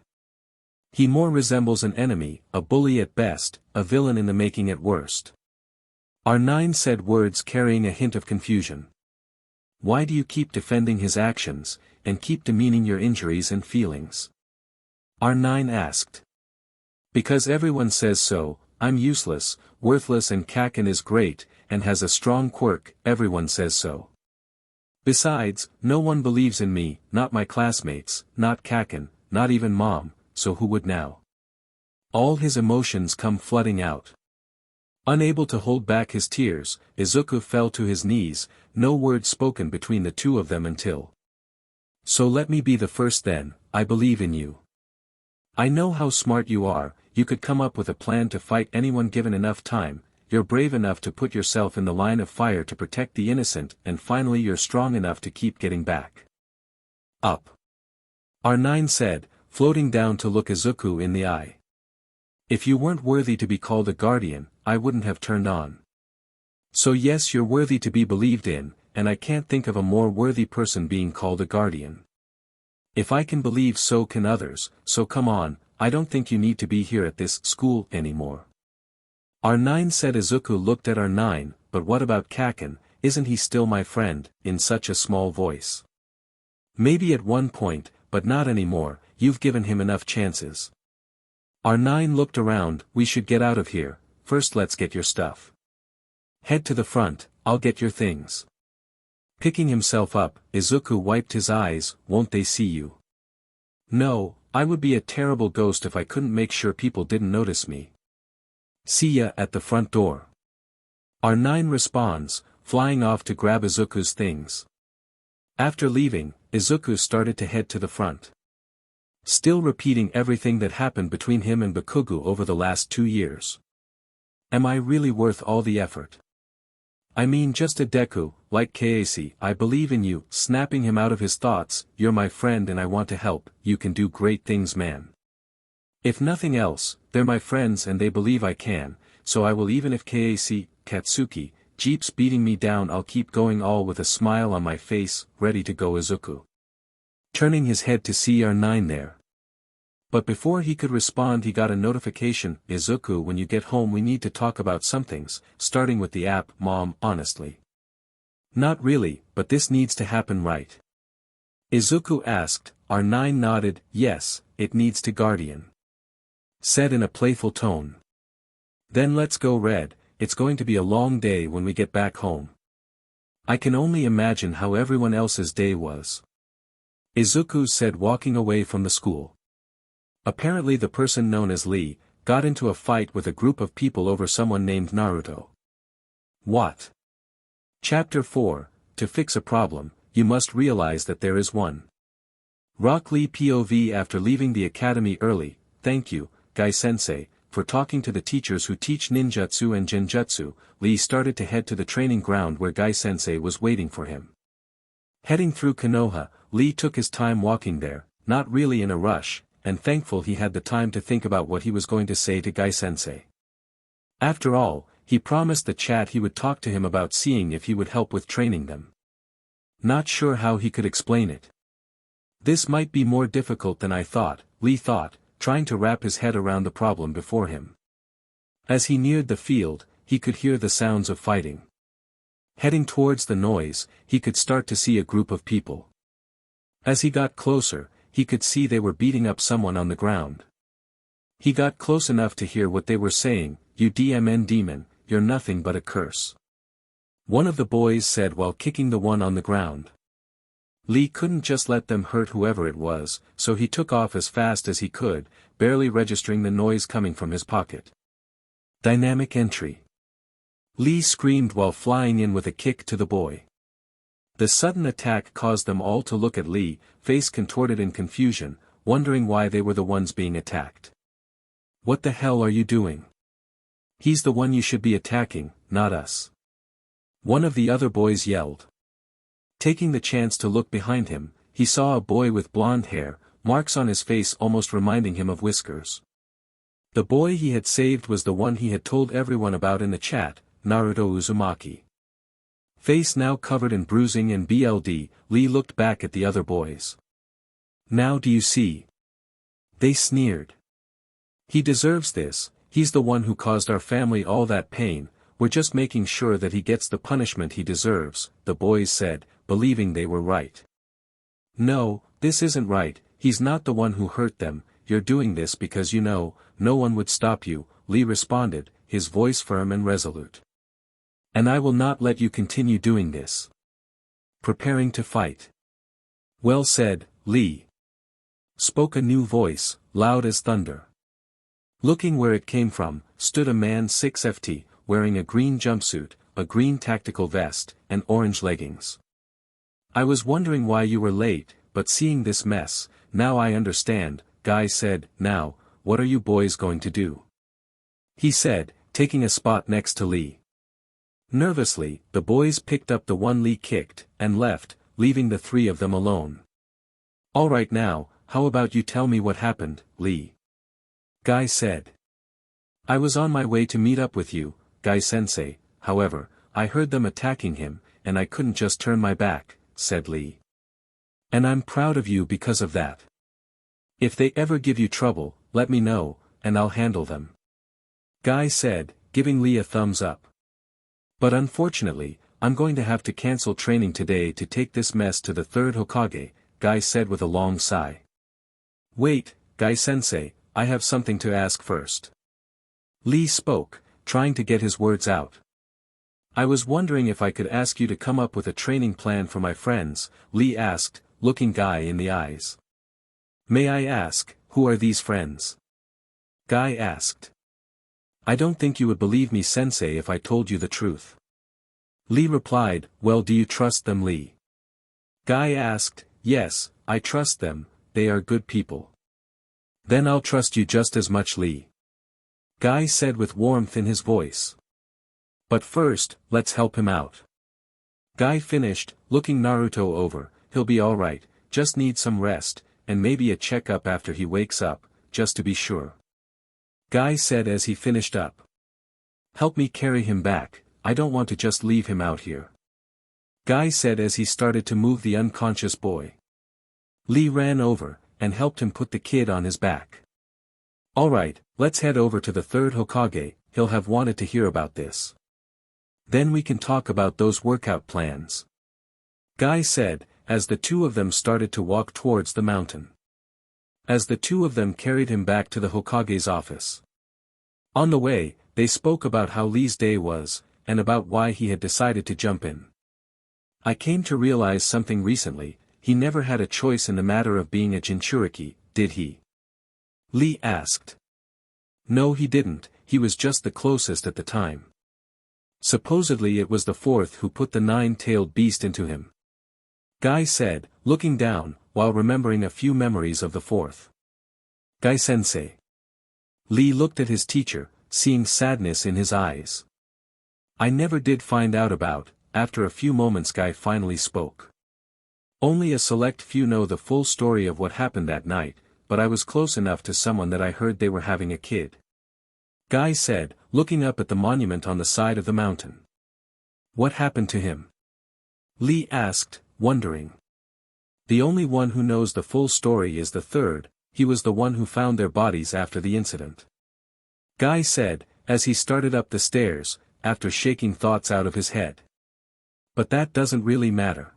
He more resembles an enemy, a bully at best, a villain in the making at worst. R9 said, words carrying a hint of confusion. Why do you keep defending his actions, and keep demeaning your injuries and feelings? R9 asked. Because everyone says so. I'm useless, worthless, and Kaken is great, and has a strong quirk, everyone says so. Besides, no one believes in me, not my classmates, not Kaken, not even Mom, so who would now? All his emotions come flooding out. Unable to hold back his tears, Izuku fell to his knees, no word spoken between the two of them until. So let me be the first then, I believe in you. I know how smart you are, you could come up with a plan to fight anyone given enough time, you're brave enough to put yourself in the line of fire to protect the innocent, and finally you're strong enough to keep getting back up. R9 said, floating down to look Izuku in the eye. If you weren't worthy to be called a guardian, I wouldn't have turned on. So yes, you're worthy to be believed in, and I can't think of a more worthy person being called a guardian. If I can believe, so can others, so come on, I don't think you need to be here at this school anymore. R9 said. Izuku looked at R9, but what about Kaken, isn't he still my friend, in such a small voice? Maybe at one point, but not anymore, you've given him enough chances. R9 looked around, we should get out of here, first let's get your stuff. Head to the front, I'll get your things. Picking himself up, Izuku wiped his eyes, won't they see you? No, I would be a terrible ghost if I couldn't make sure people didn't notice me. See ya at the front door. R9 responds, flying off to grab Izuku's things. After leaving, Izuku started to head to the front. Still repeating everything that happened between him and Bakugo over the last 2 years. Am I really worth all the effort? I mean, just a Deku, like Kaesi, I believe in you, snapping him out of his thoughts, you're my friend and I want to help, you can do great things, man. If nothing else, they're my friends and they believe I can, so I will, even if Kaesi, Katsuki, Jeep's beating me down, I'll keep going, all with a smile on my face, ready to go. Izuku turning his head to see R9 there. But before he could respond he got a notification, Izuku, when you get home we need to talk about some things, starting with the app. Mom, honestly. Not really, but this needs to happen, right? Izuku asked. R9 nodded, yes, it needs to, Guardian said in a playful tone. Then let's go, Red, it's going to be a long day when we get back home. I can only imagine how everyone else's day was. Izuku said, walking away from the school. Apparently the person known as Lee got into a fight with a group of people over someone named Naruto. What? Chapter 4, to fix a problem, you must realize that there is one. Rock Lee POV. After leaving the academy early, thank you, Gai-sensei, for talking to the teachers who teach ninjutsu and genjutsu, Lee started to head to the training ground where Gai-sensei was waiting for him. Heading through Konoha, Lee took his time walking there, not really in a rush, and thankful he had the time to think about what he was going to say to Gai-sensei. After all, he promised the chat he would talk to him about seeing if he would help with training them. Not sure how he could explain it. This might be more difficult than I thought, Lee thought, trying to wrap his head around the problem before him. As he neared the field, he could hear the sounds of fighting. Heading towards the noise, he could start to see a group of people. As he got closer, he could see they were beating up someone on the ground. He got close enough to hear what they were saying, you demon, you're nothing but a curse. One of the boys said while kicking the one on the ground. Lee couldn't just let them hurt whoever it was, so he took off as fast as he could, barely registering the noise coming from his pocket. Dynamic entry. Lee screamed while flying in with a kick to the boy. The sudden attack caused them all to look at Lee, face contorted in confusion, wondering why they were the ones being attacked. What the hell are you doing? He's the one you should be attacking, not us. One of the other boys yelled. Taking the chance to look behind him, he saw a boy with blonde hair, marks on his face almost reminding him of whiskers. The boy he had saved was the one he had told everyone about in the chat, Naruto Uzumaki. Face now covered in bruising and blood, Lee looked back at the other boys. Now do you see? They sneered. He deserves this, he's the one who caused our family all that pain, we're just making sure that he gets the punishment he deserves, the boys said, believing they were right. No, this isn't right, he's not the one who hurt them, you're doing this because you know, no one would stop you, Lee responded, his voice firm and resolute. And I will not let you continue doing this. Preparing to fight. Well said, Lee. Spoke a new voice, loud as thunder. Looking where it came from, stood a man 6'ft, wearing a green jumpsuit, a green tactical vest, and orange leggings. I was wondering why you were late, but seeing this mess, now I understand, Guy said, now, what are you boys going to do? He said, taking a spot next to Lee. Nervously, the boys picked up the one Lee kicked, and left, leaving the three of them alone. Alright now, how about you tell me what happened, Lee? Guy said. I was on my way to meet up with you, Guy-sensei, however, I heard them attacking him, and I couldn't just turn my back, said Lee. And I'm proud of you because of that. If they ever give you trouble, let me know, and I'll handle them. Guy said, giving Lee a thumbs up. But unfortunately, I'm going to have to cancel training today to take this mess to the third Hokage, Guy said with a long sigh. Wait, Guy-sensei, I have something to ask first. Lee spoke, trying to get his words out. I was wondering if I could ask you to come up with a training plan for my friends, Lee asked, looking Guy in the eyes. May I ask, who are these friends? Guy asked. I don't think you would believe me, sensei, if I told you the truth. Lee replied, well, do you trust them, Lee? Guy asked, yes, I trust them, they are good people. Then I'll trust you just as much, Lee. Guy said with warmth in his voice. But first, let's help him out. Guy finished, looking Naruto over, he'll be alright, just need some rest, and maybe a checkup after he wakes up, just to be sure. Guy said as he finished up. Help me carry him back, I don't want to just leave him out here. Guy said as he started to move the unconscious boy. Lee ran over, and helped him put the kid on his back. Alright, let's head over to the third Hokage, he'll have wanted to hear about this. Then we can talk about those workout plans. Guy said, as the two of them started to walk towards the mountain. As the two of them carried him back to the Hokage's office. On the way, they spoke about how Lee's day was, and about why he had decided to jump in. I came to realize something recently, he never had a choice in the matter of being a Jinchuriki, did he? Lee asked. No, he didn't, he was just the closest at the time. Supposedly it was the fourth who put the nine-tailed beast into him. Guy said, looking down, while remembering a few memories of the fourth. Guy-sensei. Lee looked at his teacher, seeing sadness in his eyes. I never did find out about, after a few moments Guy finally spoke. Only a select few know the full story of what happened that night, but I was close enough to someone that I heard they were having a kid. Guy said, looking up at the monument on the side of the mountain. What happened to him? Lee asked, wondering. The only one who knows the full story is the third, he was the one who found their bodies after the incident. Guy said, as he started up the stairs, after shaking thoughts out of his head. But that doesn't really matter.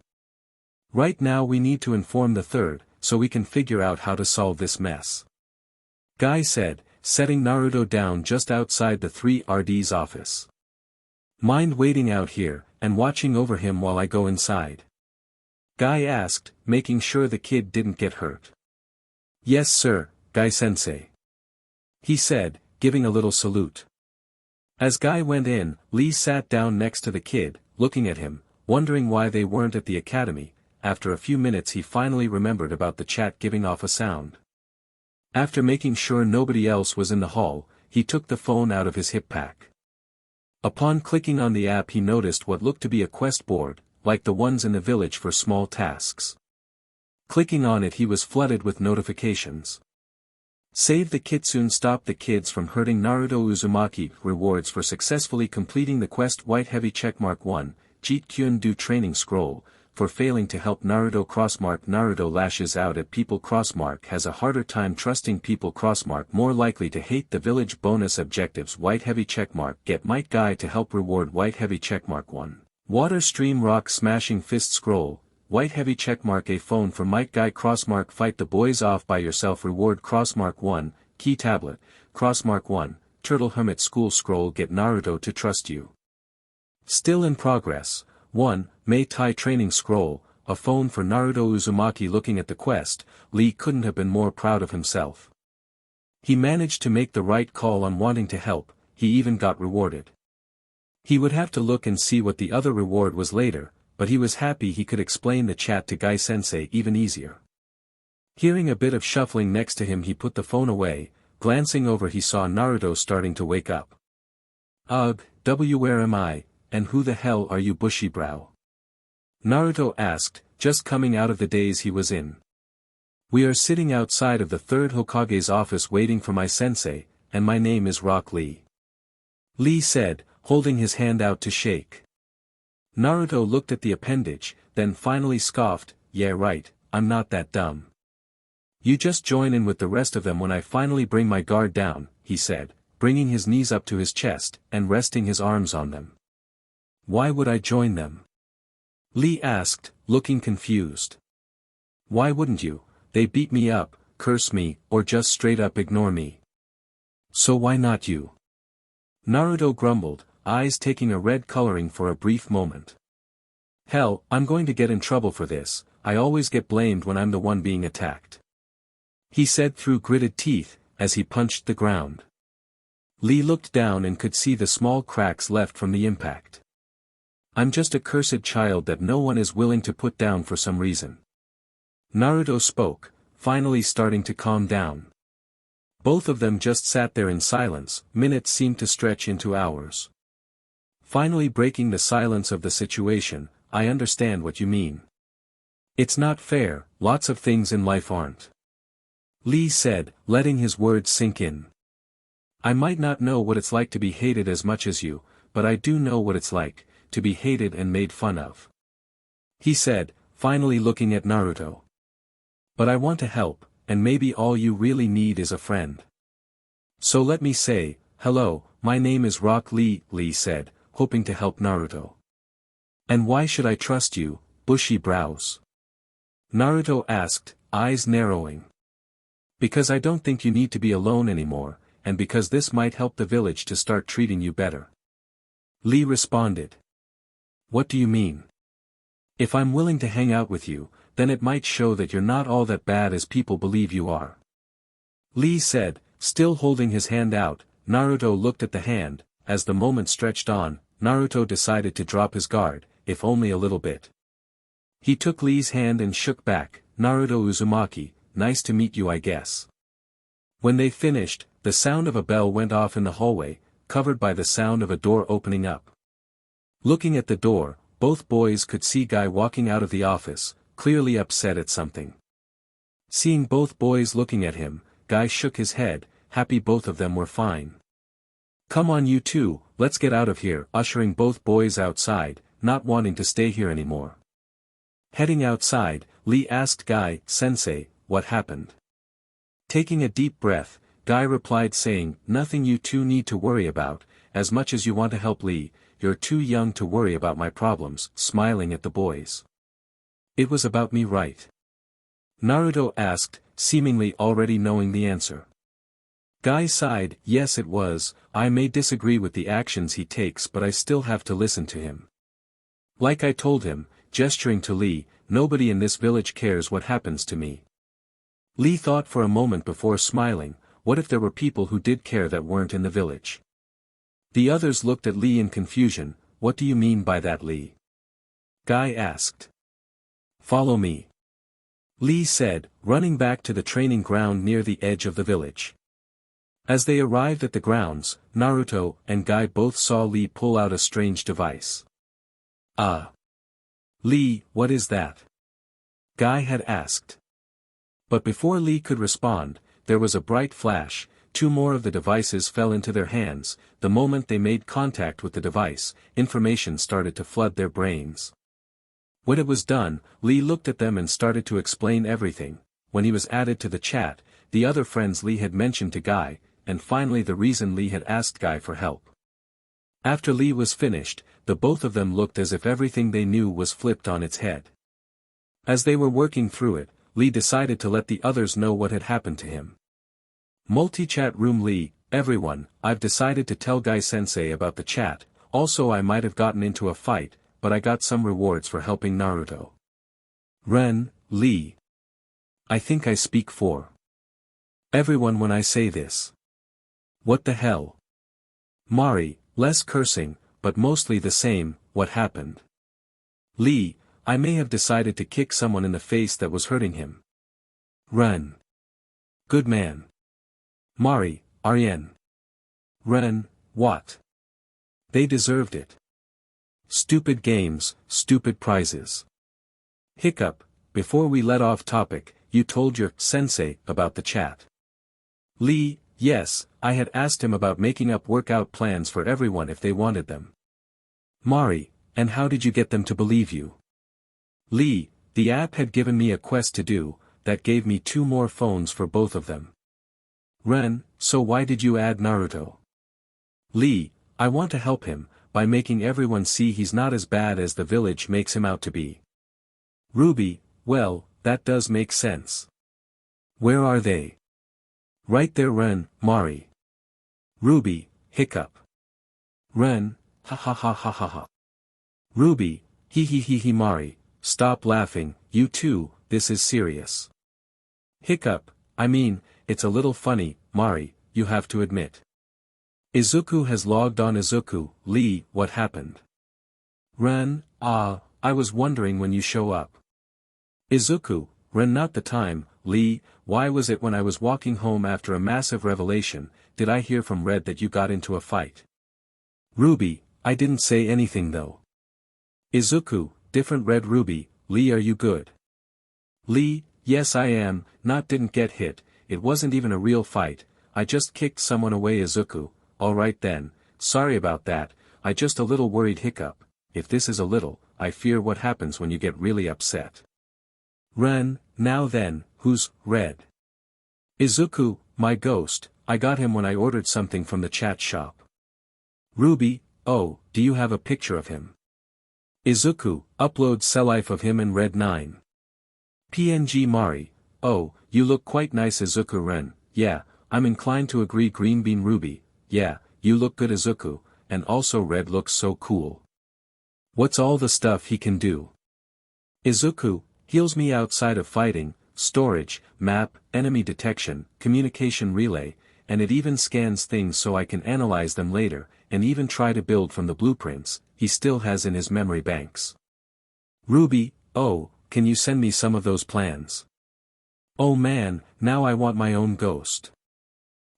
Right now we need to inform the third, so we can figure out how to solve this mess. Guy said, setting Naruto down just outside the 3RD's office. Mind waiting out here, and watching over him while I go inside? Guy asked, making sure the kid didn't get hurt. Yes sir, Guy-sensei. He said, giving a little salute. As Guy went in, Lee sat down next to the kid, looking at him, wondering why they weren't at the academy. After a few minutes he finally remembered about the chat giving off a sound. After making sure nobody else was in the hall, he took the phone out of his hip pack. Upon clicking on the app he noticed what looked to be a quest board, like the ones in the village for small tasks. Clicking on it he was flooded with notifications. Save the kitsune, stop the kids from hurting Naruto. Uzumaki rewards for successfully completing the quest. White heavy checkmark 1, Jeet Kyun do training scroll, for failing to help Naruto. Crossmark Naruto lashes out at people. Crossmark has a harder time trusting people. Crossmark more likely to hate the village. Bonus objectives. White heavy checkmark get Might Guy to help. Reward White heavy checkmark 1, Water stream rock smashing fist scroll, White heavy checkmark a phone for Might Guy. Crossmark fight the boys off by yourself. Reward Crossmark 1, key tablet, Crossmark 1, turtle hermit school scroll get Naruto to trust you. Still in progress, 1, Mei Tai training scroll, a phone for Naruto. Uzumaki looking at the quest, Lee couldn't have been more proud of himself. He managed to make the right call on wanting to help, he even got rewarded. He would have to look and see what the other reward was later, but he was happy he could explain the chat to Guy-sensei even easier. Hearing a bit of shuffling next to him, he put the phone away. Glancing over, he saw Naruto starting to wake up. Ugh, where am I, and who the hell are you, bushy brow? Naruto asked, just coming out of the daze he was in. We are sitting outside of the third Hokage's office waiting for my sensei, and my name is Rock Lee. Lee said, holding his hand out to shake. Naruto looked at the appendage, then finally scoffed, yeah right, I'm not that dumb. You just join in with the rest of them when I finally bring my guard down, he said, bringing his knees up to his chest, and resting his arms on them. Why would I join them? Lee asked, looking confused. Why wouldn't you? They beat me up, curse me, or just straight up ignore me. So why not you? Naruto grumbled, eyes taking a red coloring for a brief moment. Hell, I'm going to get in trouble for this, I always get blamed when I'm the one being attacked. He said through gritted teeth, as he punched the ground. Lee looked down and could see the small cracks left from the impact. I'm just a cursed child that no one is willing to put down for some reason. Naruto spoke, finally starting to calm down. Both of them just sat there in silence, minutes seemed to stretch into hours. Finally breaking the silence of the situation, I understand what you mean. It's not fair, lots of things in life aren't. Lee said, letting his words sink in. I might not know what it's like to be hated as much as you, but I do know what it's like, to be hated and made fun of. He said, finally looking at Naruto. But I want to help, and maybe all you really need is a friend. So let me say, hello, my name is Rock Lee, Lee said, hoping to help Naruto. And why should I trust you, bushy brows? Naruto asked, eyes narrowing. Because I don't think you need to be alone anymore, and because this might help the village to start treating you better. Lee responded. What do you mean? If I'm willing to hang out with you, then it might show that you're not all that bad as people believe you are. Lee said, still holding his hand out. Naruto looked at the hand. As the moment stretched on, Naruto decided to drop his guard, if only a little bit. He took Lee's hand and shook back. Naruto Uzumaki, nice to meet you I guess. When they finished, the sound of a bell went off in the hallway, covered by the sound of a door opening up. Looking at the door, both boys could see Guy walking out of the office, clearly upset at something. Seeing both boys looking at him, Guy shook his head, happy both of them were fine. Come on you two, let's get out of here, ushering both boys outside, not wanting to stay here anymore. Heading outside, Lee asked Guy, Sensei, what happened? Taking a deep breath, Guy replied saying, nothing you two need to worry about, as much as you want to help Lee, you're too young to worry about my problems, smiling at the boys. It was about me, right? Naruto asked, seemingly already knowing the answer. Guy sighed, yes it was, I may disagree with the actions he takes but I still have to listen to him. Like I told him, gesturing to Lee, nobody in this village cares what happens to me. Lee thought for a moment before smiling, what if there were people who did care that weren't in the village? The others looked at Lee in confusion, what do you mean by that Lee? Guy asked. Follow me. Lee said, running back to the training ground near the edge of the village. As they arrived at the grounds, Naruto and Guy both saw Lee pull out a strange device. Ah. Lee, what is that? Guy had asked. But before Lee could respond, there was a bright flash, 2 more of the devices fell into their hands. The moment they made contact with the device, information started to flood their brains. When it was done, Lee looked at them and started to explain everything. When he was added to the chat, the other friends Lee had mentioned to Guy, and finally the reason Lee had asked Guy for help. After Lee was finished, the both of them looked as if everything they knew was flipped on its head. As they were working through it, Lee decided to let the others know what had happened to him. Multi-chat room Lee, everyone, I've decided to tell Guy-sensei about the chat. Also I might have gotten into a fight, but I got some rewards for helping Naruto. Ren, Lee. I think I speak for everyone when I say this. What the hell? Mari, less cursing, but mostly the same. What happened? Lee, I may have decided to kick someone in the face that was hurting him. Ren. Good man. Mari, Aryen. Ren, what? They deserved it. Stupid games, stupid prizes. Hiccup, before we let off topic, you told your sensei about the chat. Lee, yes, I had asked him about making up workout plans for everyone if they wanted them. Mari, and how did you get them to believe you? Lee, the app had given me a quest to do, that gave me 2 more phones for both of them. Ren, so why did you add Naruto? Lee, I want to help him, by making everyone see he's not as bad as the village makes him out to be. Ruby, well, that does make sense. Where are they? Right there Ren, Mari. Ruby, hiccup. Ren, ha ha ha ha ha ha. Ruby, he Mari, stop laughing, you too, this is serious. Hiccup, I mean, it's a little funny, Mari, you have to admit. Izuku has logged on. Izuku, Lee, what happened? Ren, I was wondering when you show up. Izuku, Ren, not the time. Lee, why was it when I was walking home after a massive revelation, did I hear from Red that you got into a fight? Ruby, I didn't say anything though. Izuku, different Red. Ruby, Lee, are you good? Lee, yes I am, not didn't get hit, it wasn't even a real fight, I just kicked someone away. Izuku, alright then, sorry about that, I just a little worried. Hiccup, if this is a little, I fear what happens when you get really upset. Ren, now then, who's Red? Izuku, my ghost, I got him when I ordered something from the chat shop. Ruby, oh, do you have a picture of him? Izuku, upload self of him and Red 9. PNG. Mari, oh, you look quite nice. Izuku. Ren, yeah, I'm inclined to agree. Green Bean. Ruby, yeah, you look good. Izuku, and also Red looks so cool. What's all the stuff he can do? Izuku, heals me outside of fighting, storage, map, enemy detection, communication relay, and it even scans things so I can analyze them later, and even try to build from the blueprints he still has in his memory banks. Ruby, oh, can you send me some of those plans? Oh man, now I want my own ghost.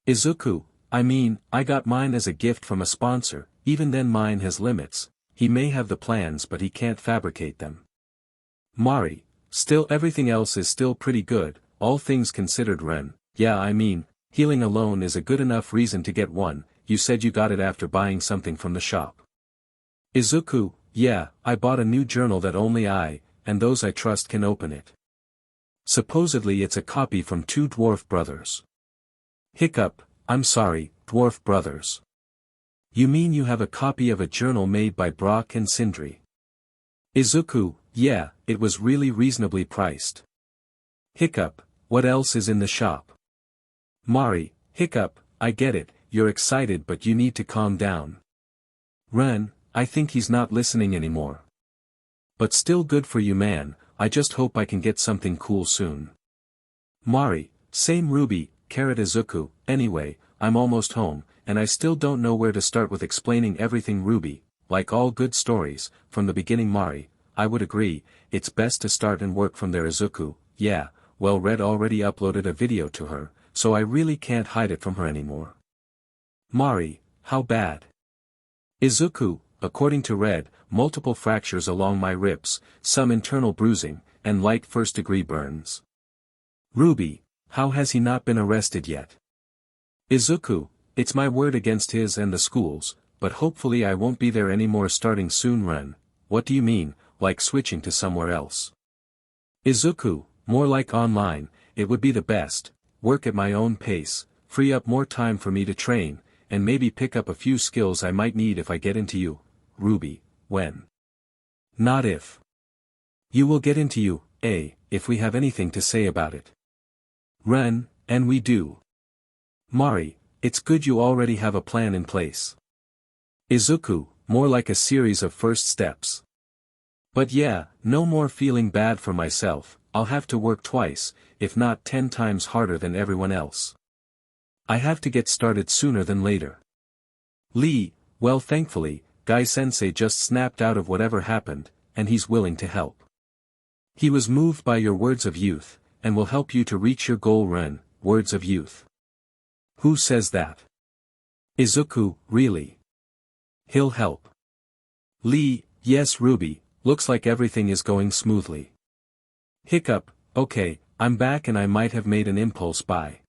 Izuku, I mean, I got mine as a gift from a sponsor, even then mine has limits, he may have the plans but he can't fabricate them. Mari, still everything else is still pretty good, all things considered. Ren, yeah I mean, healing alone is a good enough reason to get one, you said you got it after buying something from the shop. Izuku, yeah, I bought a new journal that only I, and those I trust can open it. Supposedly it's a copy from 2 dwarf brothers. Hiccup, I'm sorry, dwarf brothers. You mean you have a copy of a journal made by Brock and Sindri? Izuku, yeah, it was really reasonably priced. Hiccup, what else is in the shop? Mari, hiccup, I get it, you're excited but you need to calm down. Ren, I think he's not listening anymore. But still good for you man, I just hope I can get something cool soon. Mari, same. Ruby, carrot. Izuku, anyway, I'm almost home, and I still don't know where to start with explaining everything. Ruby, like all good stories, from the beginning. Mari, I would agree, it's best to start and work from there. Izuku, yeah, well Red already uploaded a video to her, so I really can't hide it from her anymore. Mari, how bad? Izuku, according to Red, multiple fractures along my ribs, some internal bruising, and light first-degree burns. Ruby, How has he not been arrested yet? Izuku, it's my word against his and the school's, but hopefully I won't be there anymore starting soon. Ren, what do you mean, like switching to somewhere else? Izuku, more like online, it would be the best, work at my own pace, free up more time for me to train, and maybe pick up a few skills I might need if I get into you, Ruby, when? Not if. You will get into you, if we have anything to say about it. Ren, and we do. Mari, it's good you already have a plan in place. Izuku, more like a series of first steps. But yeah, no more feeling bad for myself, I'll have to work twice, if not 10 times harder than everyone else. I have to get started sooner than later. Lee, well thankfully, Guy-sensei just snapped out of whatever happened, and he's willing to help. He was moved by your words of youth, and will help you to reach your goal. Ren, words of youth. Who says that? Izuku, really? He'll help. Lee, yes Ruby, looks like everything is going smoothly. Hiccup, okay, I'm back and I might have made an impulse buy.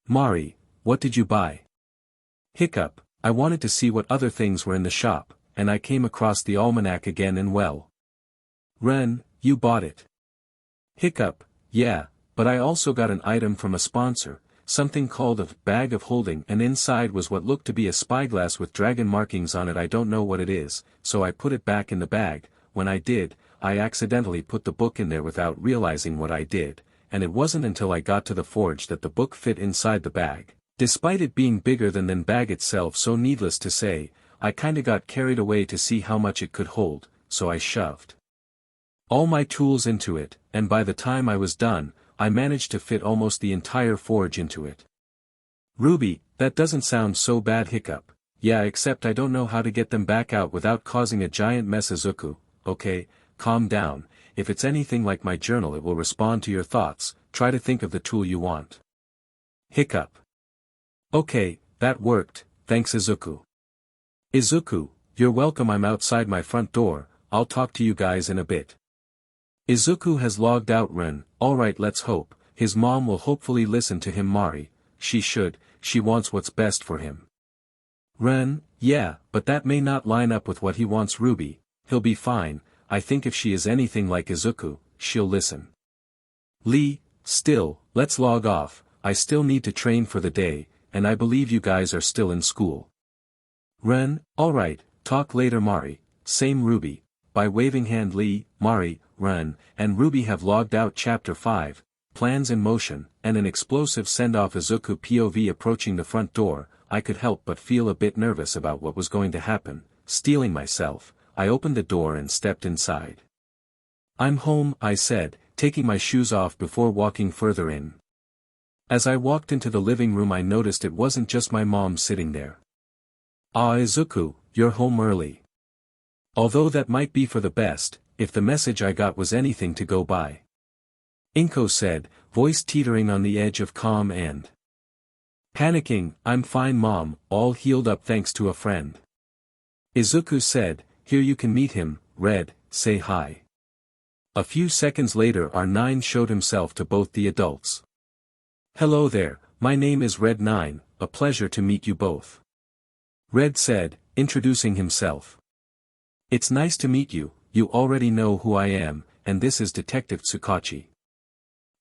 Mari, what did you buy? Hiccup, I wanted to see what other things were in the shop, and I came across the almanac again and well. Ren, you bought it. Hiccup, yeah, but I also got an item from a sponsor, something called a bag of holding, and inside was what looked to be a spyglass with dragon markings on it. I don't know what it is, so I put it back in the bag. When I did, I accidentally put the book in there without realizing what I did, and it wasn't until I got to the forge that the book fit inside the bag. Despite it being bigger than the bag itself, so needless to say, I kinda got carried away to see how much it could hold, so I shoved all my tools into it, and by the time I was done, I managed to fit almost the entire forge into it. Ruby, that doesn't sound so bad. Hiccup, yeah, except I don't know how to get them back out without causing a giant mess. Izuku, okay, calm down, if it's anything like my journal it will respond to your thoughts, try to think of the tool you want. Hiccup. Okay, that worked, thanks Izuku. Izuku, you're welcome. I'm outside my front door, I'll talk to you guys in a bit. Izuku has logged out. Ren, alright, let's hope, his mom will hopefully listen to him. Mari, she should, she wants what's best for him. Ren, yeah, but that may not line up with what he wants. Ruby, he'll be fine, I think if she is anything like Izuku, she'll listen. Lee, still, let's log off, I still need to train for the day, and I believe you guys are still in school. Ren, alright, talk later. Mari, same. Ruby, by waving hand. Lee, Mari, Ren, and Ruby have logged out. Chapter 5, Plans in Motion, and an explosive send-off. Izuku POV approaching the front door. I could help but feel a bit nervous about what was going to happen. Steeling myself, I opened the door and stepped inside. I'm home, I said, taking my shoes off before walking further in. As I walked into the living room I noticed it wasn't just my mom sitting there. Ah, Izuku, you're home early. Although that might be for the best, if the message I got was anything to go by. Inko said, voice teetering on the edge of calm and panicking. I'm fine mom, all healed up thanks to a friend. Izuku said, here you can meet him, Red, say hi. A few seconds later R9 showed himself to both the adults. Hello there, my name is Red 9, a pleasure to meet you both. Red said, introducing himself. It's nice to meet you, you already know who I am, and this is Detective Tsukachi.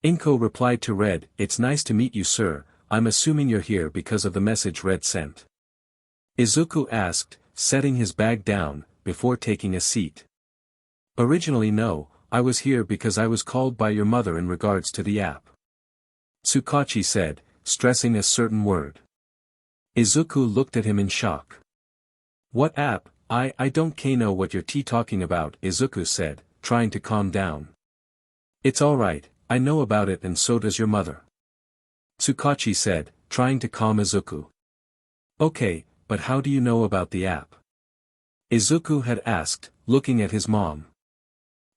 Inko replied to Red, it's nice to meet you sir, I'm assuming you're here because of the message Red sent. Izuku asked, setting his bag down, before taking a seat. Originally no, I was here because I was called by your mother in regards to the app. Tsukachi said, stressing a certain word. Izuku looked at him in shock. What app? I don't know what you're talking about, Izuku said, trying to calm down. It's alright, I know about it and so does your mother. Tsukachi said, trying to calm Izuku. Okay, but how do you know about the app? Izuku had asked, looking at his mom.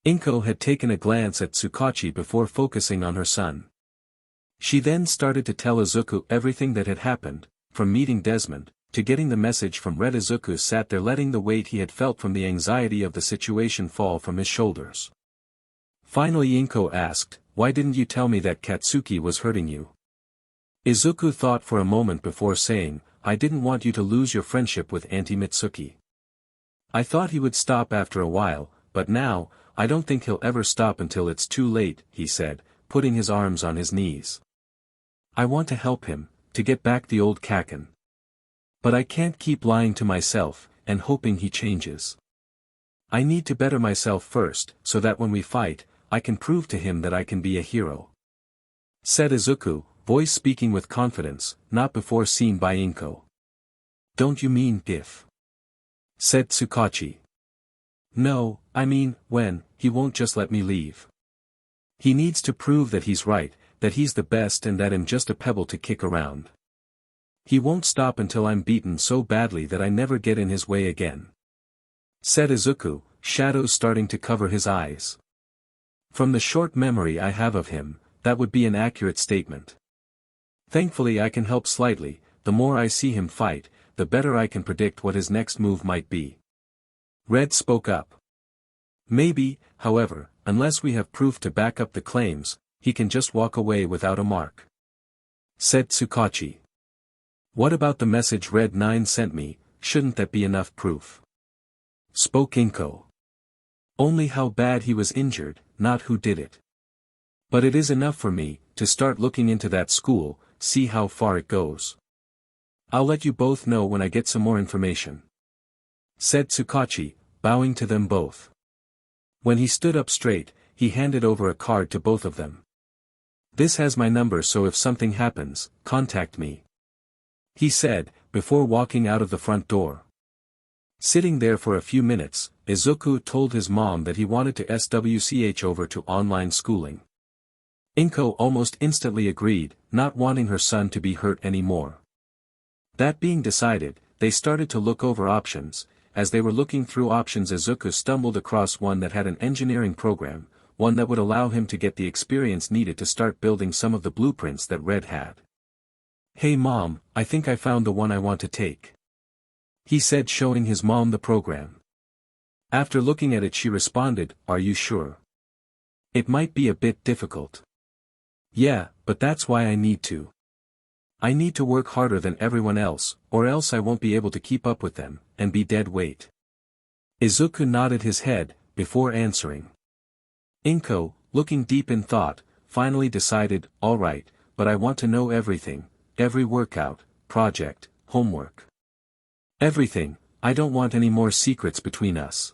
Inko had taken a glance at Tsukachi before focusing on her son. She then started to tell Izuku everything that had happened, from meeting Desmond, to getting the message from Red. Izuku sat there letting the weight he had felt from the anxiety of the situation fall from his shoulders. Finally Inko asked, why didn't you tell me that Katsuki was hurting you? Izuku thought for a moment before saying, I didn't want you to lose your friendship with Auntie Mitsuki. I thought he would stop after a while, but now, I don't think he'll ever stop until it's too late, he said, putting his arms on his knees. I want to help him, to get back the old Kaken. But I can't keep lying to myself, and hoping he changes. I need to better myself first, so that when we fight, I can prove to him that I can be a hero. Said Izuku, voice speaking with confidence, not before seen by Inko. Don't you mean if? Said Tsukachi. No, I mean, when, he won't just let me leave. He needs to prove that he's right, that he's the best and that I'm just a pebble to kick around. He won't stop until I'm beaten so badly that I never get in his way again. Said Izuku, shadows starting to cover his eyes. From the short memory I have of him, that would be an accurate statement. Thankfully I can help slightly, the more I see him fight, the better I can predict what his next move might be. Red spoke up. Maybe, however, unless we have proof to back up the claims, he can just walk away without a mark. Said Tsukachi. What about the message Red 9 sent me, shouldn't that be enough proof? Spoke Inko. Only how bad he was injured, not who did it. But it is enough for me, to start looking into that school, see how far it goes. I'll let you both know when I get some more information. Said Tsukachi, bowing to them both. When he stood up straight, he handed over a card to both of them. This has my number, so if something happens, contact me. He said, before walking out of the front door. Sitting there for a few minutes, Izuku told his mom that he wanted to switch over to online schooling. Inko almost instantly agreed, not wanting her son to be hurt anymore. That being decided, they started to look over options. As they were looking through options, Izuku stumbled across one that had an engineering program, one that would allow him to get the experience needed to start building some of the blueprints that Red had. Hey mom, I think I found the one I want to take. He said, showing his mom the program. After looking at it, she responded, are you sure? It might be a bit difficult. Yeah, but that's why I need to. I need to work harder than everyone else, or else I won't be able to keep up with them, and be dead weight. Izuku nodded his head, before answering. Inko, looking deep in thought, finally decided, alright, but I want to know everything, every workout, project, homework. Everything, I don't want any more secrets between us.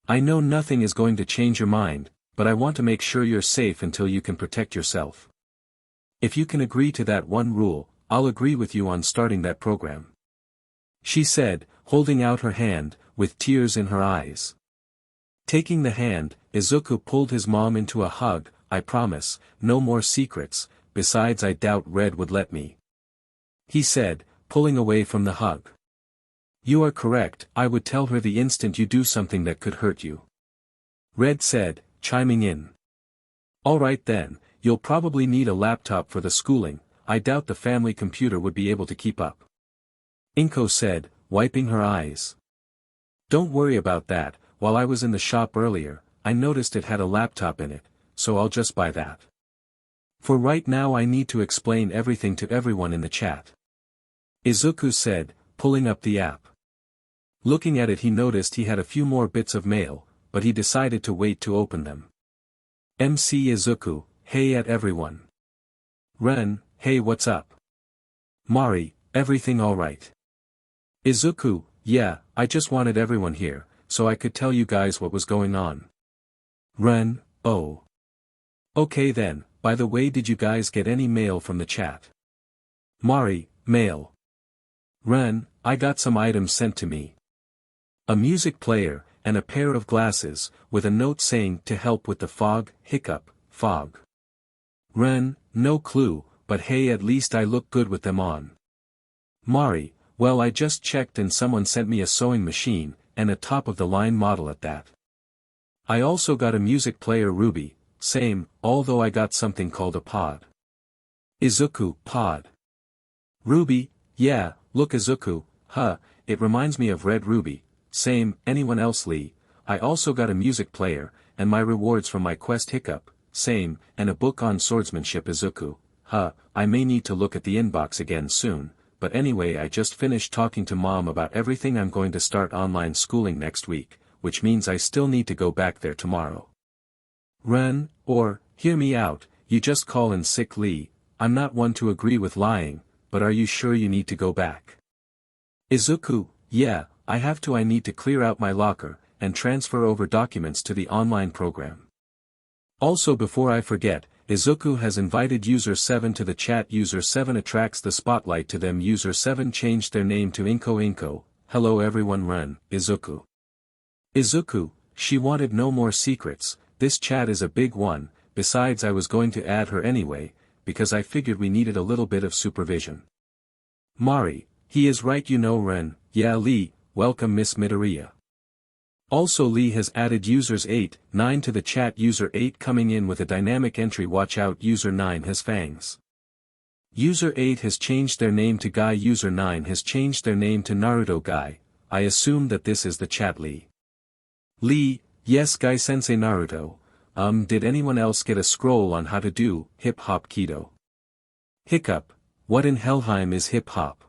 I know nothing is going to change your mind, but I want to make sure you're safe until you can protect yourself. If you can agree to that one rule, I'll agree with you on starting that program. She said, holding out her hand, with tears in her eyes. Taking the hand, Izuku pulled his mom into a hug. I promise, no more secrets, besides I doubt Red would let me. He said, pulling away from the hug. You are correct, I would tell her the instant you do something that could hurt you. Red said, chiming in. Alright then. You'll probably need a laptop for the schooling, I doubt the family computer would be able to keep up. Inko said, wiping her eyes. Don't worry about that, while I was in the shop earlier, I noticed it had a laptop in it, so I'll just buy that. For right now I need to explain everything to everyone in the chat. Izuku said, pulling up the app. Looking at it, he noticed he had a few more bits of mail, but he decided to wait to open them. MC Izuku. Hey at everyone. Ren, hey what's up? Mari, everything alright? Izuku, yeah, I just wanted everyone here, so I could tell you guys what was going on. Ren, oh. Okay then, by the way, did you guys get any mail from the chat? Mari, mail. Ren, I got some items sent to me. A music player, and a pair of glasses, with a note saying to help with the fog, fog. Ren, no clue, but hey, at least I look good with them on. Mari, well, I just checked and someone sent me a sewing machine, and a top-of-the-line model at that. I also got a music player Ruby, same, although I got something called a pod. Izuku, pod. Ruby, yeah, look Izuku, it reminds me of Red Ruby, same, anyone else Lee, I also got a music player, and my rewards from my quest same, and a book on swordsmanship izuku. I may need to look at the inbox again soon, but anyway I just finished talking to mom about everything. I'm going to start online schooling next week, which means I still need to go back there tomorrow. Ren, or, hear me out, you just call in sick Lee, I'm not one to agree with lying, but are you sure you need to go back? Izuku, yeah, I have to. I need to clear out my locker, and transfer over documents to the online program. Also before I forget, Izuku has invited User 7 to the chat. User 7 attracts the spotlight to them. User 7 changed their name to Inko. Hello everyone. Ren, Izuku. Izuku, she wanted no more secrets, this chat is a big one, besides I was going to add her anyway, because I figured we needed a little bit of supervision. Mari, he is right you know. Ren, yeah Lee, welcome Miss Midoriya. Also Lee has added users 8, 9 to the chat. User 8 coming in with a dynamic entry. Watch out, user 9 has fangs. User 8 has changed their name to Guy. User 9 has changed their name to Naruto Guy. I assume that this is the chat. Lee. Lee, yes Guy Sensei Naruto. Did anyone else get a scroll on how to do hip-hop keto? Hiccup, what in Helheim is hip-hop?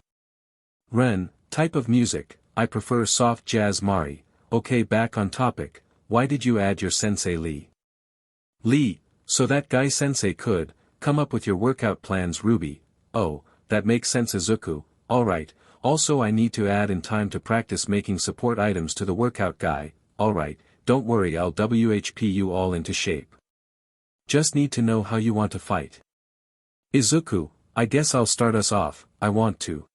Ren, type of music, I prefer soft jazz. Mari, okay back on topic, why did you add your sensei Lee? Lee, so that Guy Sensei could, come up with your workout plans. Ruby, oh, that makes sense. Izuku, alright, also I need to add in time to practice making support items to the workout. Guy, alright, don't worry I'll WHP you all into shape. Just need to know how you want to fight. Izuku, I guess I'll start us off, I want to.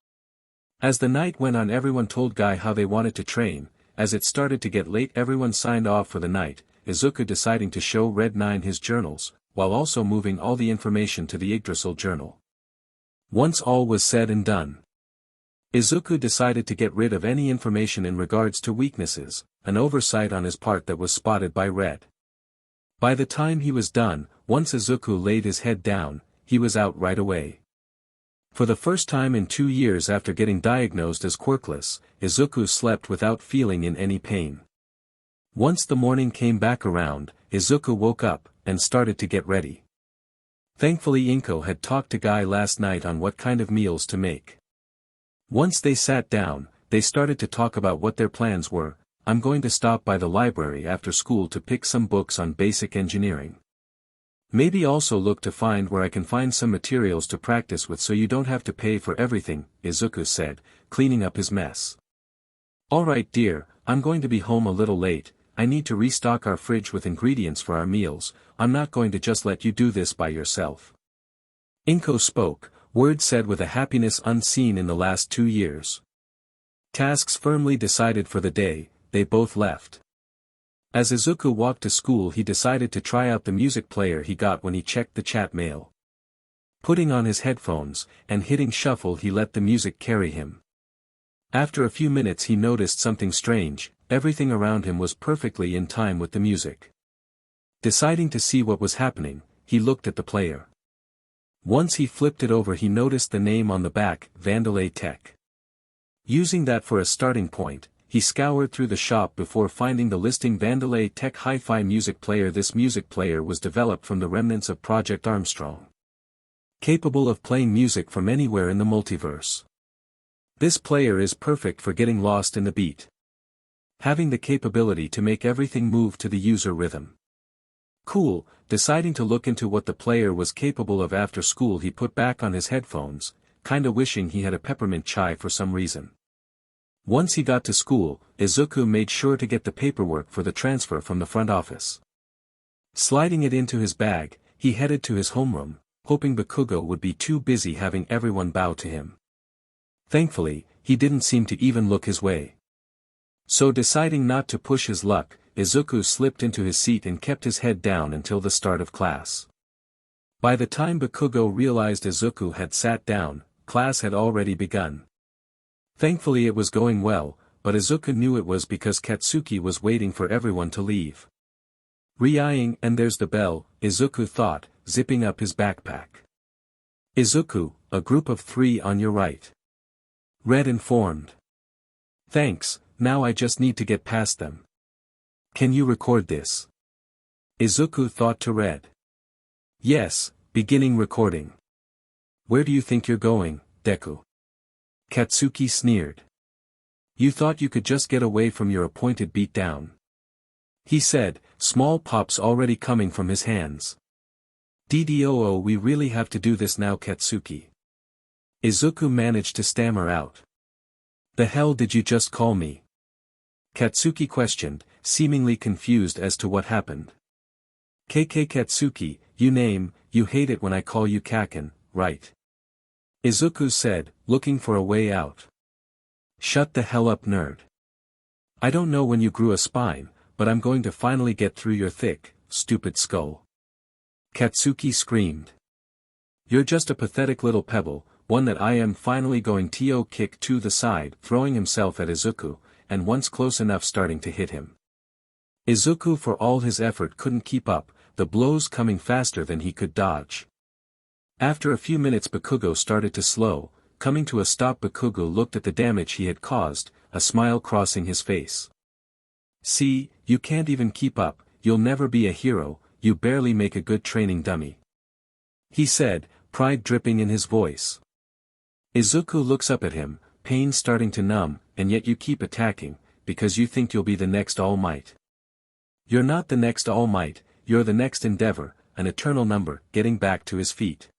As the night went on everyone told Guy how they wanted to train. As it started to get late everyone signed off for the night, Izuku deciding to show Red 9 his journals, while also moving all the information to the Yggdrasil journal. Once all was said and done, Izuku decided to get rid of any information in regards to weaknesses, an oversight on his part that was spotted by Red. By the time he was done, once Izuku laid his head down, he was out right away. For the first time in 2 years after getting diagnosed as quirkless, Izuku slept without feeling in any pain. Once the morning came back around, Izuku woke up, and started to get ready. Thankfully Inko had talked to Guy last night on what kind of meals to make. Once they sat down, they started to talk about what their plans were. I'm going to stop by the library after school to pick some books on basic engineering. Maybe also look to find where I can find some materials to practice with so you don't have to pay for everything, Izuku said, cleaning up his mess. Alright dear, I'm going to be home a little late, I need to restock our fridge with ingredients for our meals, I'm not going to just let you do this by yourself. Inko spoke, words said with a happiness unseen in the last 2 years. Tasks firmly decided for the day, they both left. As Izuku walked to school he decided to try out the music player he got when he checked the chat mail. Putting on his headphones, and hitting shuffle he let the music carry him. After a few minutes he noticed something strange, everything around him was perfectly in time with the music. Deciding to see what was happening, he looked at the player. Once he flipped it over he noticed the name on the back, Vandalay Tech. Using that for a starting point, he scoured through the shop before finding the listing Vandalay Tech Hi-Fi Music Player. This music player was developed from the remnants of Project Armstrong. Capable of playing music from anywhere in the multiverse. This player is perfect for getting lost in the beat. Having the capability to make everything move to the user rhythm. Cool, deciding to look into what the player was capable of after school he put back on his headphones, kinda wishing he had a peppermint chai for some reason. Once he got to school, Izuku made sure to get the paperwork for the transfer from the front office. Sliding it into his bag, he headed to his homeroom, hoping Bakugo would be too busy having everyone bow to him. Thankfully, he didn't seem to even look his way. So deciding not to push his luck, Izuku slipped into his seat and kept his head down until the start of class. By the time Bakugo realized Izuku had sat down, class had already begun. Thankfully it was going well, but Izuku knew it was because Katsuki was waiting for everyone to leave. Re-eyeing, and there's the bell, Izuku thought, zipping up his backpack. Izuku, a group of 3 on your right. Red informed. Thanks, now I just need to get past them. Can you record this? Izuku thought to Red. Yes, beginning recording. Where do you think you're going, Deku? Katsuki sneered. You thought you could just get away from your appointed beatdown. He said, small pops already coming from his hands. DDOO, we really have to do this now, Katsuki. Izuku managed to stammer out. The hell did you just call me? Katsuki questioned, seemingly confused as to what happened. Katsuki, you hate it when I call you Kaken, right? Izuku said, looking for a way out. Shut the hell up, nerd. I don't know when you grew a spine, but I'm going to finally get through your thick, stupid skull. Katsuki screamed. You're just a pathetic little pebble, one that I am finally going to kick to the side, throwing himself at Izuku, and once close enough starting to hit him. Izuku for all his effort couldn't keep up, the blows coming faster than he could dodge. After a few minutes Bakugo started to slow, coming to a stop. Bakugo looked at the damage he had caused, a smile crossing his face. See, you can't even keep up, you'll never be a hero, you barely make a good training dummy. He said, pride dripping in his voice. Izuku looks up at him, pain starting to numb, and yet you keep attacking, because you think you'll be the next All Might. You're not the next All Might, you're the next Endeavor, an eternal number. Getting back to his feet.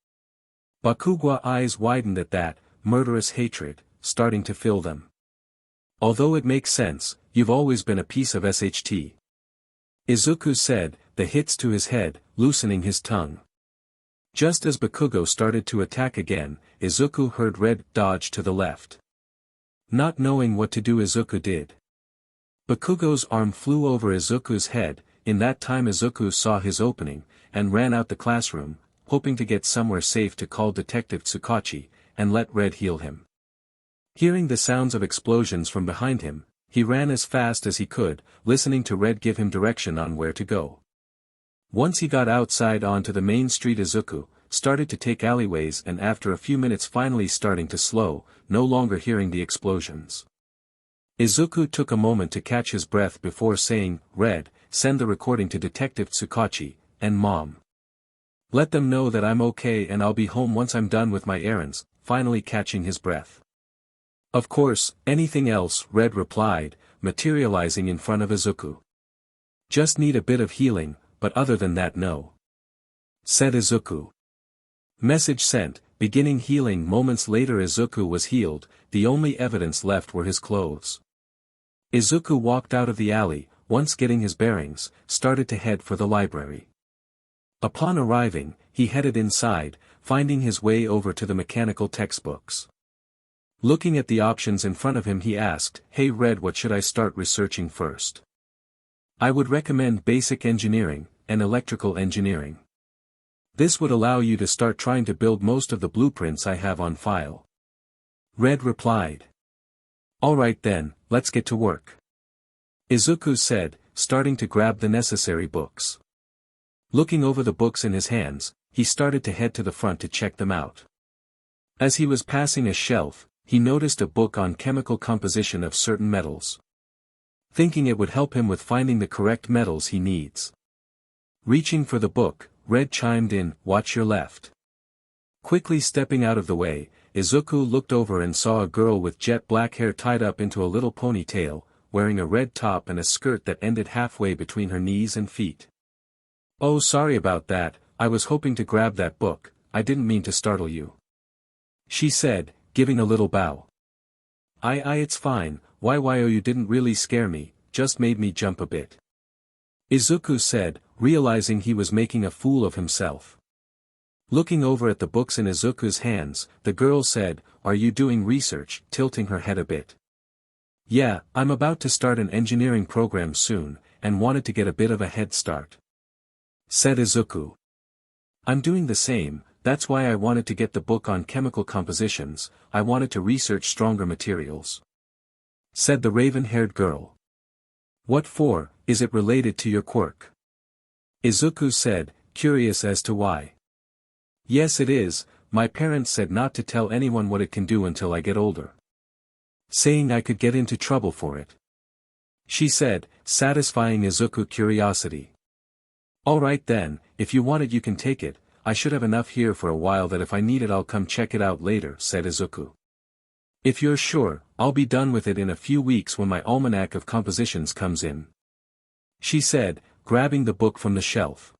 Bakugo's eyes widened at that, murderous hatred, starting to fill them. Although it makes sense, you've always been a piece of SHT. Izuku said, the hits to his head, loosening his tongue. Just as Bakugo started to attack again, Izuku heard Red dodge to the left. Not knowing what to do, Izuku did. Bakugo's arm flew over Izuku's head. In that time Izuku saw his opening, and ran out the classroom, hoping to get somewhere safe to call Detective Tsukachi, and let Red heal him. Hearing the sounds of explosions from behind him, he ran as fast as he could, listening to Red give him direction on where to go. Once he got outside onto the main street, Izuku started to take alleyways, and after a few minutes finally starting to slow, no longer hearing the explosions. Izuku took a moment to catch his breath before saying, Red, send the recording to Detective Tsukachi, and Mom. Let them know that I'm okay and I'll be home once I'm done with my errands. Finally catching his breath. Of course, anything else, Red replied, materializing in front of Izuku. Just need a bit of healing, but other than that no. Said Izuku. Message sent, beginning healing. Moments later Izuku was healed, the only evidence left were his clothes. Izuku walked out of the alley, once getting his bearings, started to head for the library. Upon arriving, he headed inside, finding his way over to the mechanical textbooks. Looking at the options in front of him he asked, Hey Red, what should I start researching first? I would recommend basic engineering, and electrical engineering. This would allow you to start trying to build most of the blueprints I have on file. Red replied. Alright then, let's get to work. Izuku said, starting to grab the necessary books. Looking over the books in his hands, he started to head to the front to check them out. As he was passing a shelf, he noticed a book on chemical composition of certain metals. Thinking it would help him with finding the correct metals he needs. Reaching for the book, Red chimed in, watch your left. Quickly stepping out of the way, Izuku looked over and saw a girl with jet black hair tied up into a little ponytail, wearing a red top and a skirt that ended halfway between her knees and feet. Oh, sorry about that, I was hoping to grab that book, I didn't mean to startle you. She said, giving a little bow. It's fine, why you didn't really scare me, just made me jump a bit. Izuku said, realizing he was making a fool of himself. Looking over at the books in Izuku's hands, the girl said, are you doing research, tilting her head a bit. Yeah, I'm about to start an engineering program soon, and wanted to get a bit of a head start. Said Izuku. I'm doing the same, that's why I wanted to get the book on chemical compositions, I wanted to research stronger materials. Said the raven-haired girl. What for, is it related to your quirk? Izuku said, curious as to why. Yes it is, my parents said not to tell anyone what it can do until I get older. Saying I could get into trouble for it. She said, satisfying Izuku's curiosity. Alright then, if you want it you can take it, I should have enough here for a while that if I need it I'll come check it out later, said Izuku. If you're sure, I'll be done with it in a few weeks when my almanac of compositions comes in. She said, grabbing the book from the shelf.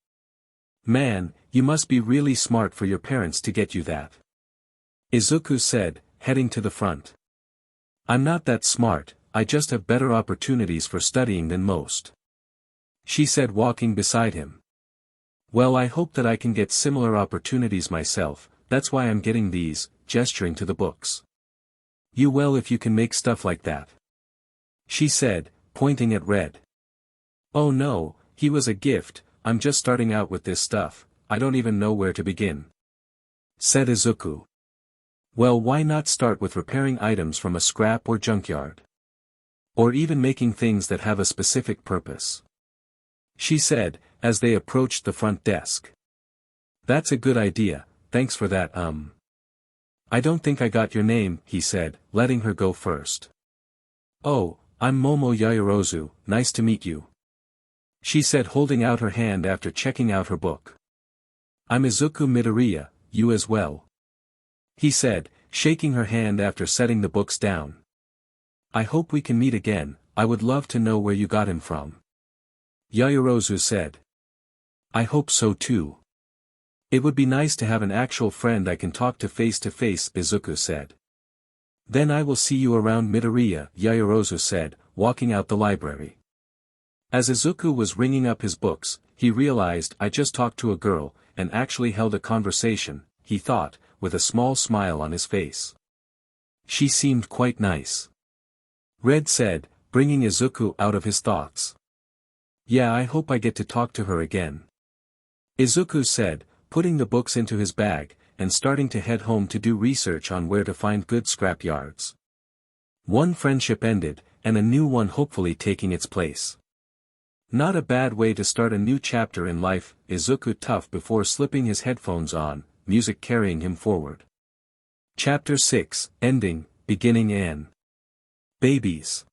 Man, you must be really smart for your parents to get you that. Izuku said, heading to the front. I'm not that smart, I just have better opportunities for studying than most. She said, walking beside him. Well, I hope that I can get similar opportunities myself, that's why I'm getting these, gesturing to the books. You will if you can make stuff like that. She said, pointing at Red. Oh no, he was a gift, I'm just starting out with this stuff, I don't even know where to begin. Said Izuku. Well, why not start with repairing items from a scrap or junkyard? Or even making things that have a specific purpose. She said, as they approached the front desk. That's a good idea, thanks for that. I don't think I got your name, he said, letting her go first. Oh, I'm Momo Yaoyorozu, nice to meet you. She said, holding out her hand after checking out her book. I'm Izuku Midoriya, you as well. He said, shaking her hand after setting the books down. I hope we can meet again, I would love to know where you got him from. Yaoyorozu said. I hope so too. It would be nice to have an actual friend I can talk to face, Izuku said. Then I will see you around Midoriya, Yaoyorozu said, walking out the library. As Izuku was ringing up his books, he realized I just talked to a girl, and actually held a conversation, he thought, with a small smile on his face. She seemed quite nice. Red said, bringing Izuku out of his thoughts. Yeah, I hope I get to talk to her again. Izuku said, putting the books into his bag, and starting to head home to do research on where to find good scrap yards. One friendship ended, and a new one hopefully taking its place. Not a bad way to start a new chapter in life, Izuku tough before slipping his headphones on, music carrying him forward. Chapter 6, Ending, Beginning and Babies.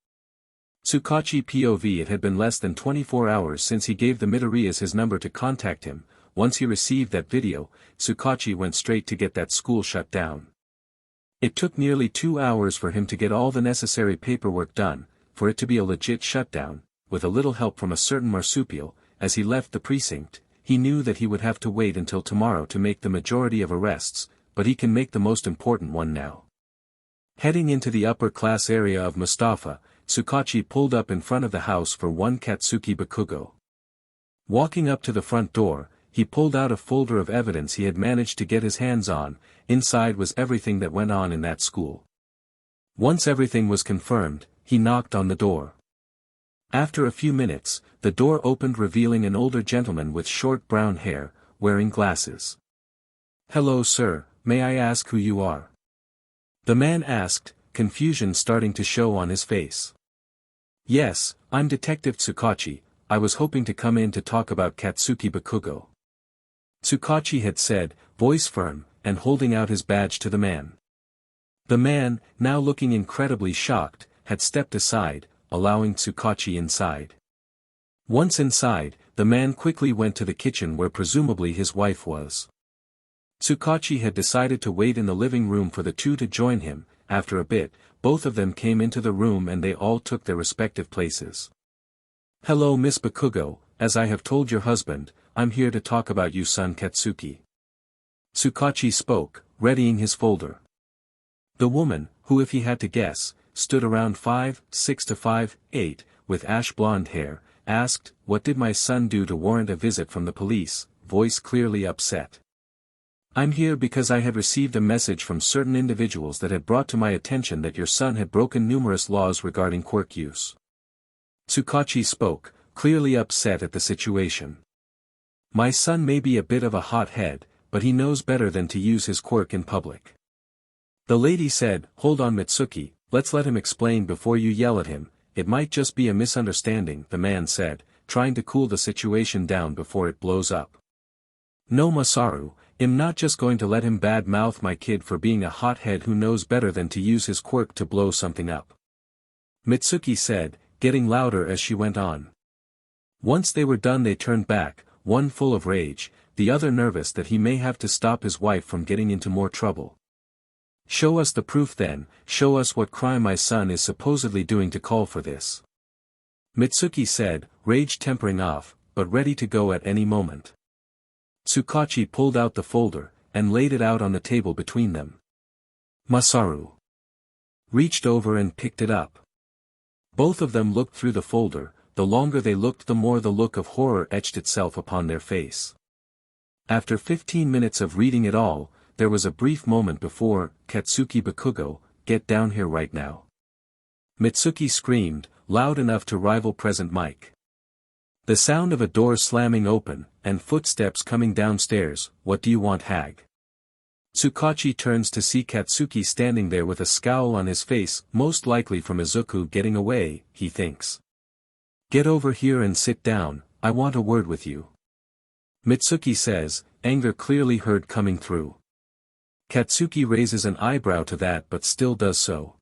Tsukachi POV. It had been less than 24 hours since he gave the Midoriyas his number to contact him. Once he received that video, Tsukachi went straight to get that school shut down. It took nearly 2 hours for him to get all the necessary paperwork done, for it to be a legit shutdown. With a little help from a certain marsupial, as he left the precinct, he knew that he would have to wait until tomorrow to make the majority of arrests, but he can make the most important one now. Heading into the upper class area of Mustafa, Tsukachi pulled up in front of the house for one Katsuki Bakugo. Walking up to the front door, he pulled out a folder of evidence he had managed to get his hands on. Inside was everything that went on in that school. Once everything was confirmed, he knocked on the door. After a few minutes, the door opened revealing an older gentleman with short brown hair, wearing glasses. Hello sir, may I ask who you are? The man asked, confusion starting to show on his face. Yes, I'm Detective Tsukachi, I was hoping to come in to talk about Katsuki Bakugo. Tsukachi had said, voice firm, and holding out his badge to the man. The man, now looking incredibly shocked, had stepped aside, allowing Tsukachi inside. Once inside, the man quickly went to the kitchen where presumably his wife was. Tsukachi had decided to wait in the living room for the two to join him. After a bit, both of them came into the room and they all took their respective places. Hello Miss Bakugo, as I have told your husband, I'm here to talk about you son Katsuki. Tsukachi spoke, readying his folder. The woman, who if he had to guess, stood around 5'6" to 5'8", with ash blonde hair, asked, what did my son do to warrant a visit from the police, voice clearly upset. I'm here because I had received a message from certain individuals that had brought to my attention that your son had broken numerous laws regarding quirk use. Tsukachi spoke, clearly upset at the situation. My son may be a bit of a hot-head, but he knows better than to use his quirk in public. The lady said, hold on Mitsuki, let's let him explain before you yell at him, it might just be a misunderstanding, the man said, trying to cool the situation down before it blows up. No Masaru, I'm not just going to let him bad-mouth my kid for being a hothead who knows better than to use his quirk to blow something up. Mitsuki said, getting louder as she went on. Once they were done they turned back, one full of rage, the other nervous that he may have to stop his wife from getting into more trouble. Show us the proof then, show us what crime my son is supposedly doing to call for this. Mitsuki said, rage tempering off, but ready to go at any moment. Tsukachi pulled out the folder, and laid it out on the table between them. Masaru reached over and picked it up. Both of them looked through the folder. The longer they looked, the more the look of horror etched itself upon their face. After 15 minutes of reading it all, there was a brief moment before, Katsuki Bakugo, get down here right now. Mitsuki screamed, loud enough to rival present mic. The sound of a door slamming open, and footsteps coming downstairs. What do you want, hag? Tsukachi turns to see Katsuki standing there with a scowl on his face, most likely from Izuku getting away, he thinks. Get over here and sit down, I want a word with you. Mitsuki says, anger clearly heard coming through. Katsuki raises an eyebrow to that but still does so.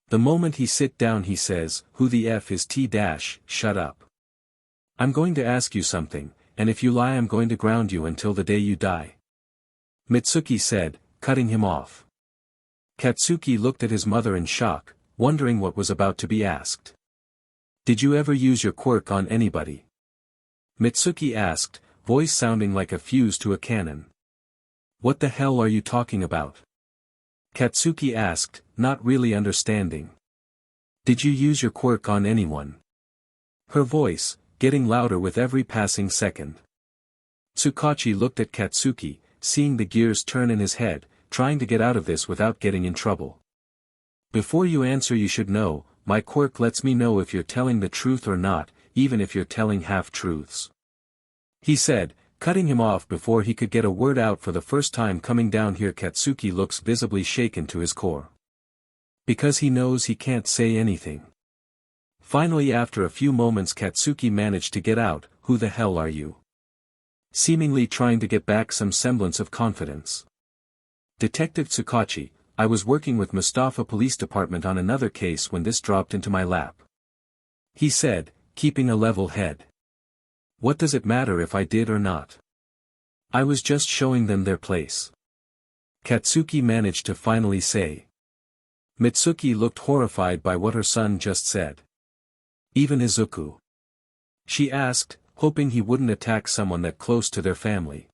The moment he sit down he says, who the F is T-? Shut up. I'm going to ask you something, and if you lie I'm going to ground you until the day you die. Mitsuki said, cutting him off. Katsuki looked at his mother in shock, wondering what was about to be asked. Did you ever use your quirk on anybody? Mitsuki asked, voice sounding like a fuse to a cannon. What the hell are you talking about? Katsuki asked, not really understanding. Did you use your quirk on anyone? Her voice, getting louder with every passing second. Tsukachi looked at Katsuki, seeing the gears turn in his head, trying to get out of this without getting in trouble. Before you answer you should know, my quirk lets me know if you're telling the truth or not, even if you're telling half-truths. He said, cutting him off before he could get a word out for the first time. Coming down here Katsuki looks visibly shaken to his core. Because he knows he can't say anything. Finally after a few moments Katsuki managed to get out, who the hell are you? Seemingly trying to get back some semblance of confidence. Detective Tsukachi, I was working with Mustafa Police Department on another case when this dropped into my lap. He said, keeping a level head. What does it matter if I did or not? I was just showing them their place. Katsuki managed to finally say. Mitsuki looked horrified by what her son just said. Even Izuku? She asked, hoping he wouldn't attack someone that close to their family.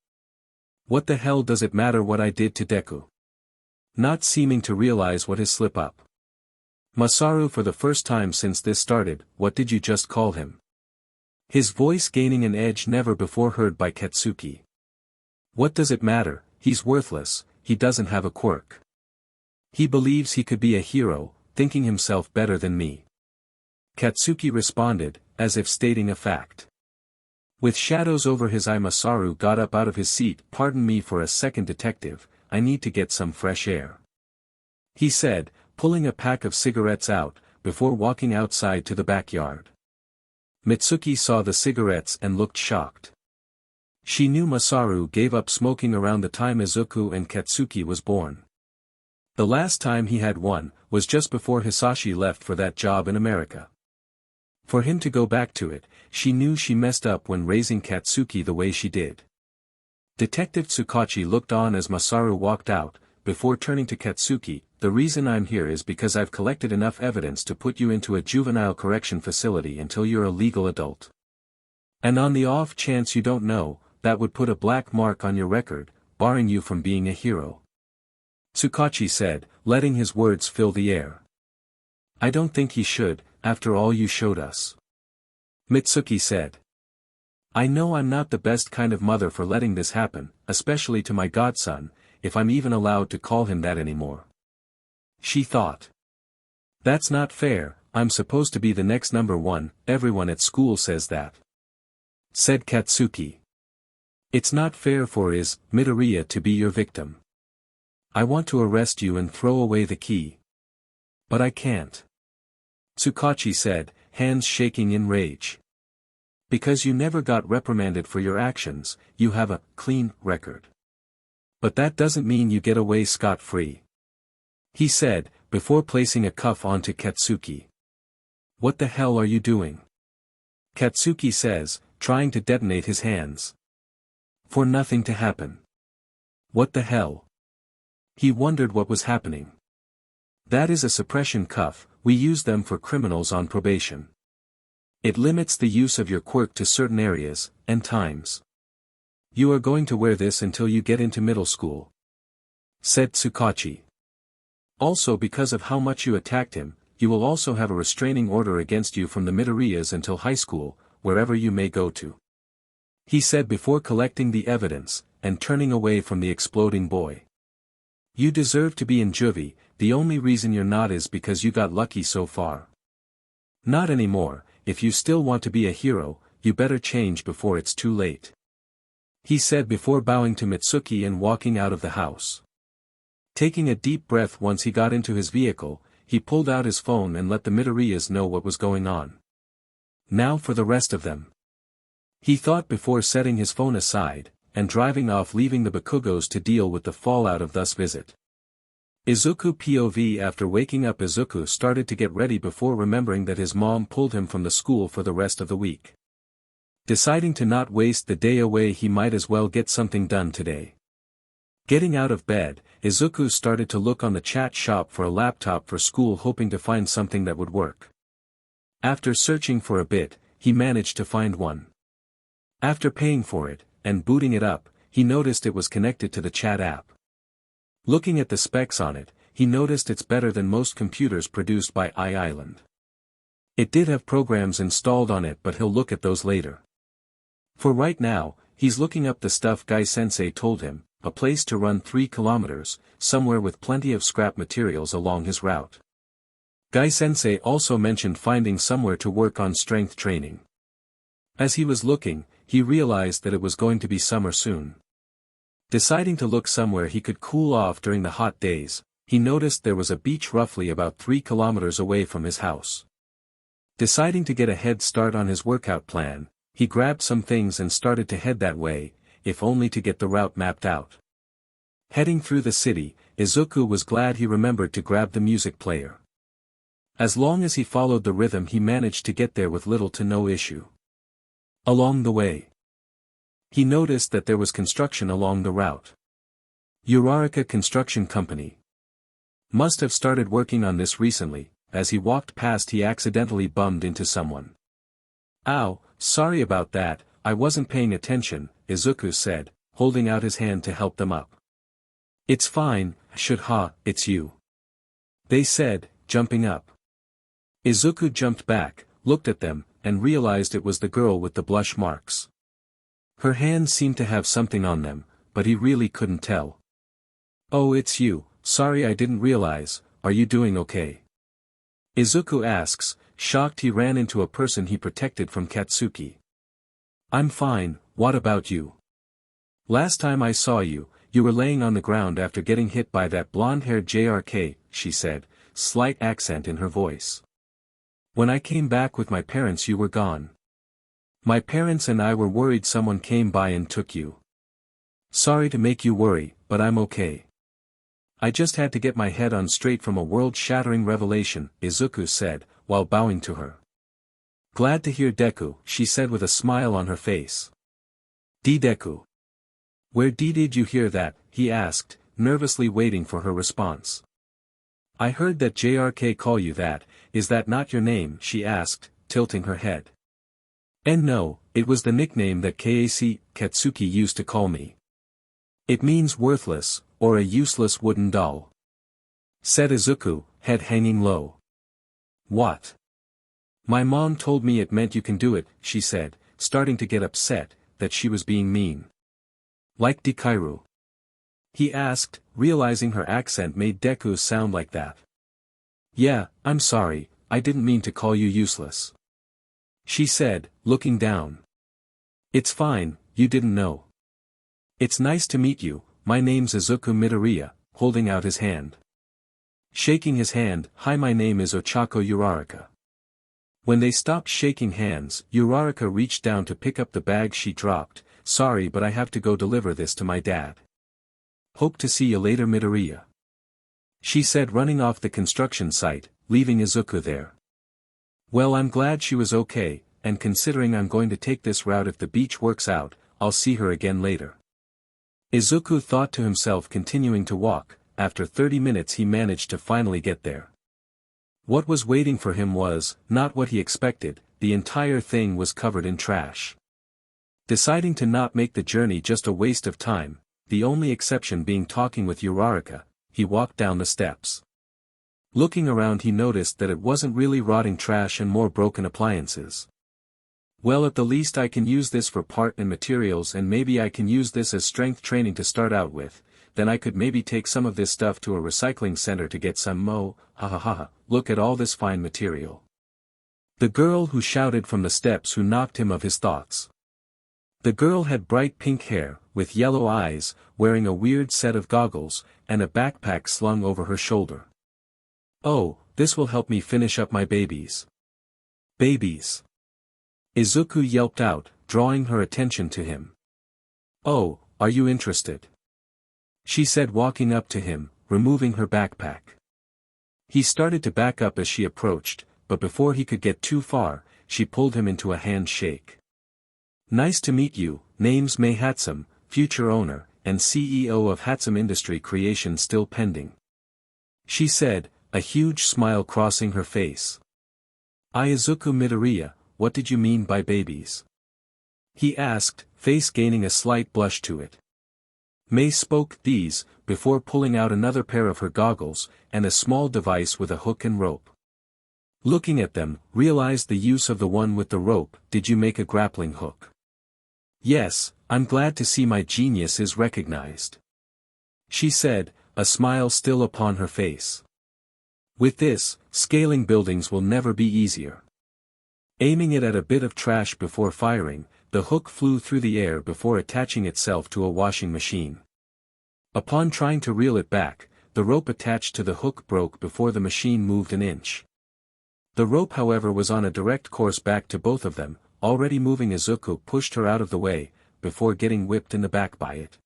What the hell does it matter what I did to Deku? Not seeming to realize what his slip-up. Masaru for the first time since this started, what did you just call him? His voice gaining an edge never before heard by Katsuki. What does it matter, he's worthless, he doesn't have a quirk. He believes he could be a hero, thinking himself better than me. Katsuki responded, as if stating a fact. With shadows over his eye Masaru got up out of his seat. Pardon me for a second detective, I need to get some fresh air. He said, pulling a pack of cigarettes out, before walking outside to the backyard. Mitsuki saw the cigarettes and looked shocked. She knew Masaru gave up smoking around the time Izuku and Katsuki was born. The last time he had one, was just before Hisashi left for that job in America. For him to go back to it, she knew she messed up when raising Katsuki the way she did. Detective Tsukachi looked on as Masaru walked out, before turning to Katsuki, the reason I'm here is because I've collected enough evidence to put you into a juvenile correction facility until you're a legal adult. And on the off chance you don't know, that would put a black mark on your record, barring you from being a hero. Tsukachi said, letting his words fill the air. I don't think he should, after all you showed us. Mitsuki said. I know I'm not the best kind of mother for letting this happen, especially to my godson, if I'm even allowed to call him that anymore. She thought. That's not fair, I'm supposed to be the next number one, everyone at school says that. Said Katsuki. It's not fair for midoriya to be your victim. I want to arrest you and throw away the key. But I can't. Tsukachi said, hands shaking in rage. Because you never got reprimanded for your actions, you have a clean record. But that doesn't mean you get away scot-free. He said, before placing a cuff onto Katsuki. What the hell are you doing? Katsuki says, trying to detonate his hands. For nothing to happen. What the hell? He wondered what was happening. That is a suppression cuff, we use them for criminals on probation. It limits the use of your quirk to certain areas, and times. You are going to wear this until you get into middle school, said Tsukachi. Also, because of how much you attacked him, you will also have a restraining order against you from the midoriyas until high school, wherever you may go to. He said before collecting the evidence, and turning away from the exploding boy. You deserve to be in juvie, the only reason you're not is because you got lucky so far. Not anymore, if you still want to be a hero, you better change before it's too late. He said before bowing to Mitsuki and walking out of the house. Taking a deep breath once he got into his vehicle, he pulled out his phone and let the midoriyas know what was going on. Now for the rest of them. He thought before setting his phone aside, and driving off, leaving the bakugos to deal with the fallout of this visit. Izuku POV. After waking up, Izuku started to get ready before remembering that his mom pulled him from the school for the rest of the week. Deciding to not waste the day away, he might as well get something done today. Getting out of bed, Izuku started to look on the chat shop for a laptop for school, hoping to find something that would work. After searching for a bit, he managed to find one. After paying for it, and booting it up, he noticed it was connected to the chat app. Looking at the specs on it, he noticed it's better than most computers produced by Island. It did have programs installed on it, but he'll look at those later. For right now, he's looking up the stuff Guy-sensei told him, a place to run 3 kilometers, somewhere with plenty of scrap materials along his route. Guy-sensei also mentioned finding somewhere to work on strength training. As he was looking, he realized that it was going to be summer soon. Deciding to look somewhere he could cool off during the hot days, he noticed there was a beach roughly about 3 kilometers away from his house. Deciding to get a head start on his workout plan, he grabbed some things and started to head that way, if only to get the route mapped out. Heading through the city, Izuku was glad he remembered to grab the music player. As long as he followed the rhythm, he managed to get there with little to no issue. Along the way, he noticed that there was construction along the route. Uraraka Construction Company must have started working on this recently. As he walked past, he accidentally bumped into someone. Ow, sorry about that, I wasn't paying attention, Izuku said, holding out his hand to help them up. It's fine, it's you. They said, jumping up. Izuku jumped back, looked at them, and realized it was the girl with the blush marks. Her hands seemed to have something on them, but he really couldn't tell. Oh, it's you, sorry I didn't realize, are you doing okay? Izuku asks, shocked he ran into a person he protected from Katsuki. I'm fine, what about you? Last time I saw you, you were laying on the ground after getting hit by that blonde-haired JRK, she said, slight accent in her voice. When I came back with my parents you were gone. My parents and I were worried someone came by and took you. Sorry to make you worry, but I'm okay. I just had to get my head on straight from a world-shattering revelation, Izuku said, while bowing to her. Glad to hear Deku, she said with a smile on her face. Deku. Where did you hear that? He asked, nervously waiting for her response. I heard that JRK call you that, is that not your name? She asked, tilting her head. And no, it was the nickname that Katsuki used to call me. It means worthless, or a useless wooden doll, said Izuku, head hanging low. What? My mom told me it meant you can do it, she said, starting to get upset, that she was being mean. Like Dekairu? He asked, realizing her accent made Deku sound like that. Yeah, I'm sorry, I didn't mean to call you useless. She said, looking down. It's fine, you didn't know. It's nice to meet you, my name's Izuku Midoriya, holding out his hand. Shaking his hand, hi, my name is Ochako Uraraka. When they stopped shaking hands, Uraraka reached down to pick up the bag she dropped. Sorry, but I have to go deliver this to my dad. Hope to see you later, Midoriya. She said, running off the construction site, leaving Izuku there. Well, I'm glad she was okay, and considering I'm going to take this route, if the beach works out, I'll see her again later. Izuku thought to himself, continuing to walk. After 30 minutes he managed to finally get there. What was waiting for him was, not what he expected. The entire thing was covered in trash. Deciding to not make the journey just a waste of time, the only exception being talking with Uraraka, he walked down the steps. Looking around he noticed that it wasn't really rotting trash and more broken appliances. Well, at the least I can use this for part and materials, and maybe I can use this as strength training to start out with. Then I could maybe take some of this stuff to a recycling center to get some mo, ha ha ha ha, look at all this fine material. The girl who shouted from the steps who knocked him of his thoughts. The girl had bright pink hair, with yellow eyes, wearing a weird set of goggles, and a backpack slung over her shoulder. Oh, this will help me finish up my babies. Babies. Izuku yelped out, drawing her attention to him. Oh, are you interested? She said, walking up to him, removing her backpack. He started to back up as she approached, but before he could get too far, she pulled him into a handshake. Nice to meet you, name's Mei Hatsum, future owner, and CEO of Hatsum Industry Creation still pending. She said, a huge smile crossing her face. Izuku Midoriya, what did you mean by babies? He asked, face gaining a slight blush to it. Mei spoke these, before pulling out another pair of her goggles, and a small device with a hook and rope. Looking at them, realized the use of the one with the rope. Did you make a grappling hook? Yes, I'm glad to see my genius is recognized. She said, a smile still upon her face. With this, scaling buildings will never be easier. Aiming it at a bit of trash before firing, the hook flew through the air before attaching itself to a washing machine. Upon trying to reel it back, the rope attached to the hook broke before the machine moved an inch. The rope, however, was on a direct course back to both of them. Already moving, Izuku pushed her out of the way, before getting whipped in the back by it.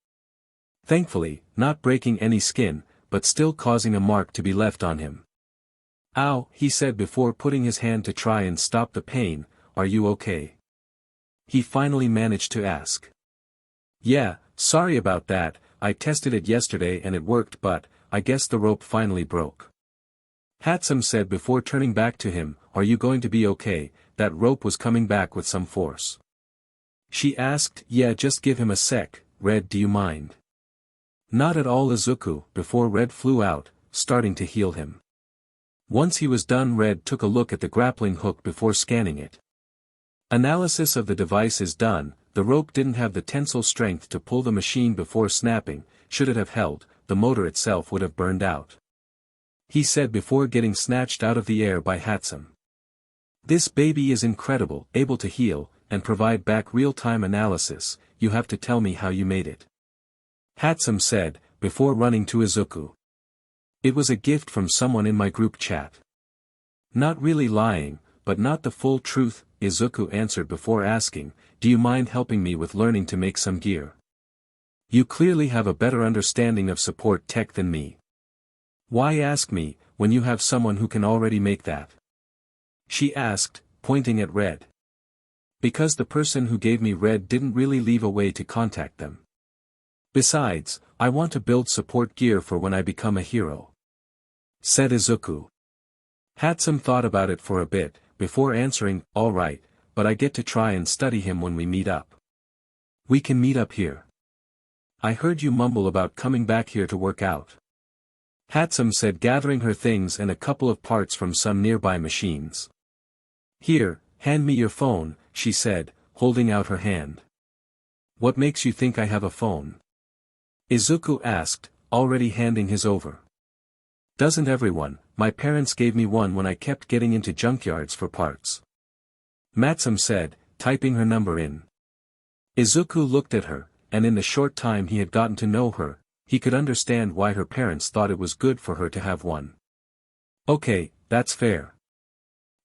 Thankfully, not breaking any skin, but still causing a mark to be left on him. Ow, he said before putting his hand to try and stop the pain. Are you okay? He finally managed to ask. Yeah, sorry about that, I tested it yesterday and it worked, but I guess the rope finally broke. Hatsum said before turning back to him, are you going to be okay? That rope was coming back with some force. She asked, yeah, just give him a sec, Red, do you mind? Not at all, Izuku, before Red flew out, starting to heal him. Once he was done, Red took a look at the grappling hook before scanning it. Analysis of the device is done. The rope didn't have the tensile strength to pull the machine before snapping. Should it have held, the motor itself would have burned out. He said before getting snatched out of the air by Hatsum. This baby is incredible, able to heal, and provide back real-time analysis. You have to tell me how you made it. Hatsum said, before running to Izuku. It was a gift from someone in my group chat. Not really lying, but not the full truth, Izuku answered before asking, do you mind helping me with learning to make some gear? You clearly have a better understanding of support tech than me. Why ask me, when you have someone who can already make that? She asked, pointing at Red. Because the person who gave me Red didn't really leave a way to contact them. Besides, I want to build support gear for when I become a hero. Said Izuku. Hatsum thought about it for a bit, before answering, all right, but I get to try and study him when we meet up. We can meet up here. I heard you mumble about coming back here to work out. Hatsum said, gathering her things and a couple of parts from some nearby machines. Here, hand me your phone, she said, holding out her hand. What makes you think I have a phone? Izuku asked, already handing his over. Doesn't everyone? My parents gave me one when I kept getting into junkyards for parts. Matsum said, typing her number in. Izuku looked at her, and in the short time he had gotten to know her, he could understand why her parents thought it was good for her to have one. Okay, that's fair.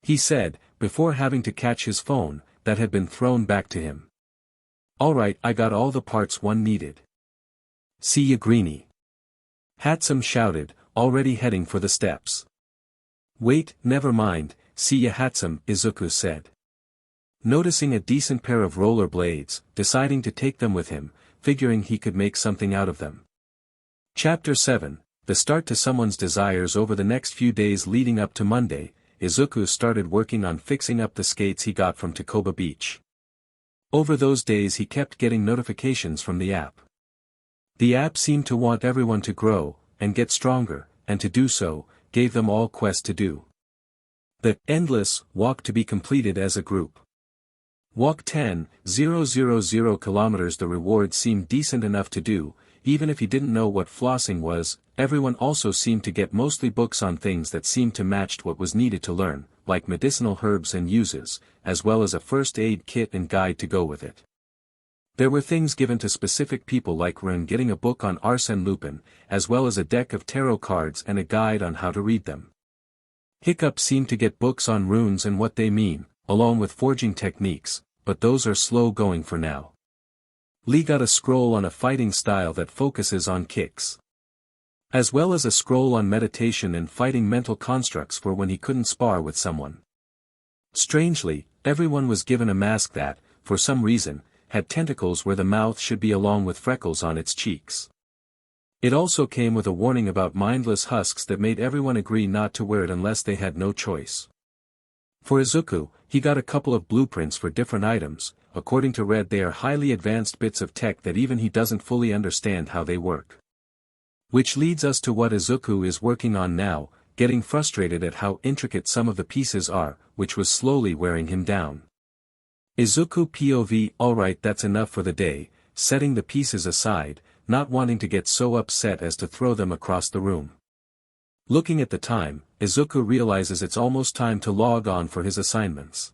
He said, before having to catch his phone, that had been thrown back to him. Alright, I got all the parts one needed. See ya, Greenie. Hatsum shouted, already heading for the steps. Wait, never mind, see ya, Hatsum, Izuku said. Noticing a decent pair of roller blades, deciding to take them with him, figuring he could make something out of them. Chapter 7, The Start to Someone's Desires. Over the next few days leading up to Monday, Izuku started working on fixing up the skates he got from Takoba Beach. Over those days he kept getting notifications from the app. The app seemed to want everyone to grow, and get stronger, and to do so, gave them all quests to do. The endless walk to be completed as a group. Walk 10,000 kilometers. The reward seemed decent enough to do, even if he didn't know what flossing was. Everyone also seemed to get mostly books on things that seemed to match what was needed to learn, like medicinal herbs and uses, as well as a first aid kit and guide to go with it. There were things given to specific people like Rune getting a book on Arsène Lupin, as well as a deck of tarot cards and a guide on how to read them. Hiccup seemed to get books on runes and what they mean, along with forging techniques, but those are slow going for now. Lee got a scroll on a fighting style that focuses on kicks. As well as a scroll on meditation and fighting mental constructs for when he couldn't spar with someone. Strangely, everyone was given a mask that, for some reason, had tentacles where the mouth should be along with freckles on its cheeks. It also came with a warning about mindless husks that made everyone agree not to wear it unless they had no choice. For Izuku, he got a couple of blueprints for different items. According to Red, they are highly advanced bits of tech that even he doesn't fully understand how they work. Which leads us to what Izuku is working on now, getting frustrated at how intricate some of the pieces are, which was slowly wearing him down. Izuku POV. Alright, that's enough for the day, setting the pieces aside, not wanting to get so upset as to throw them across the room. Looking at the time, Izuku realizes it's almost time to log on for his assignments.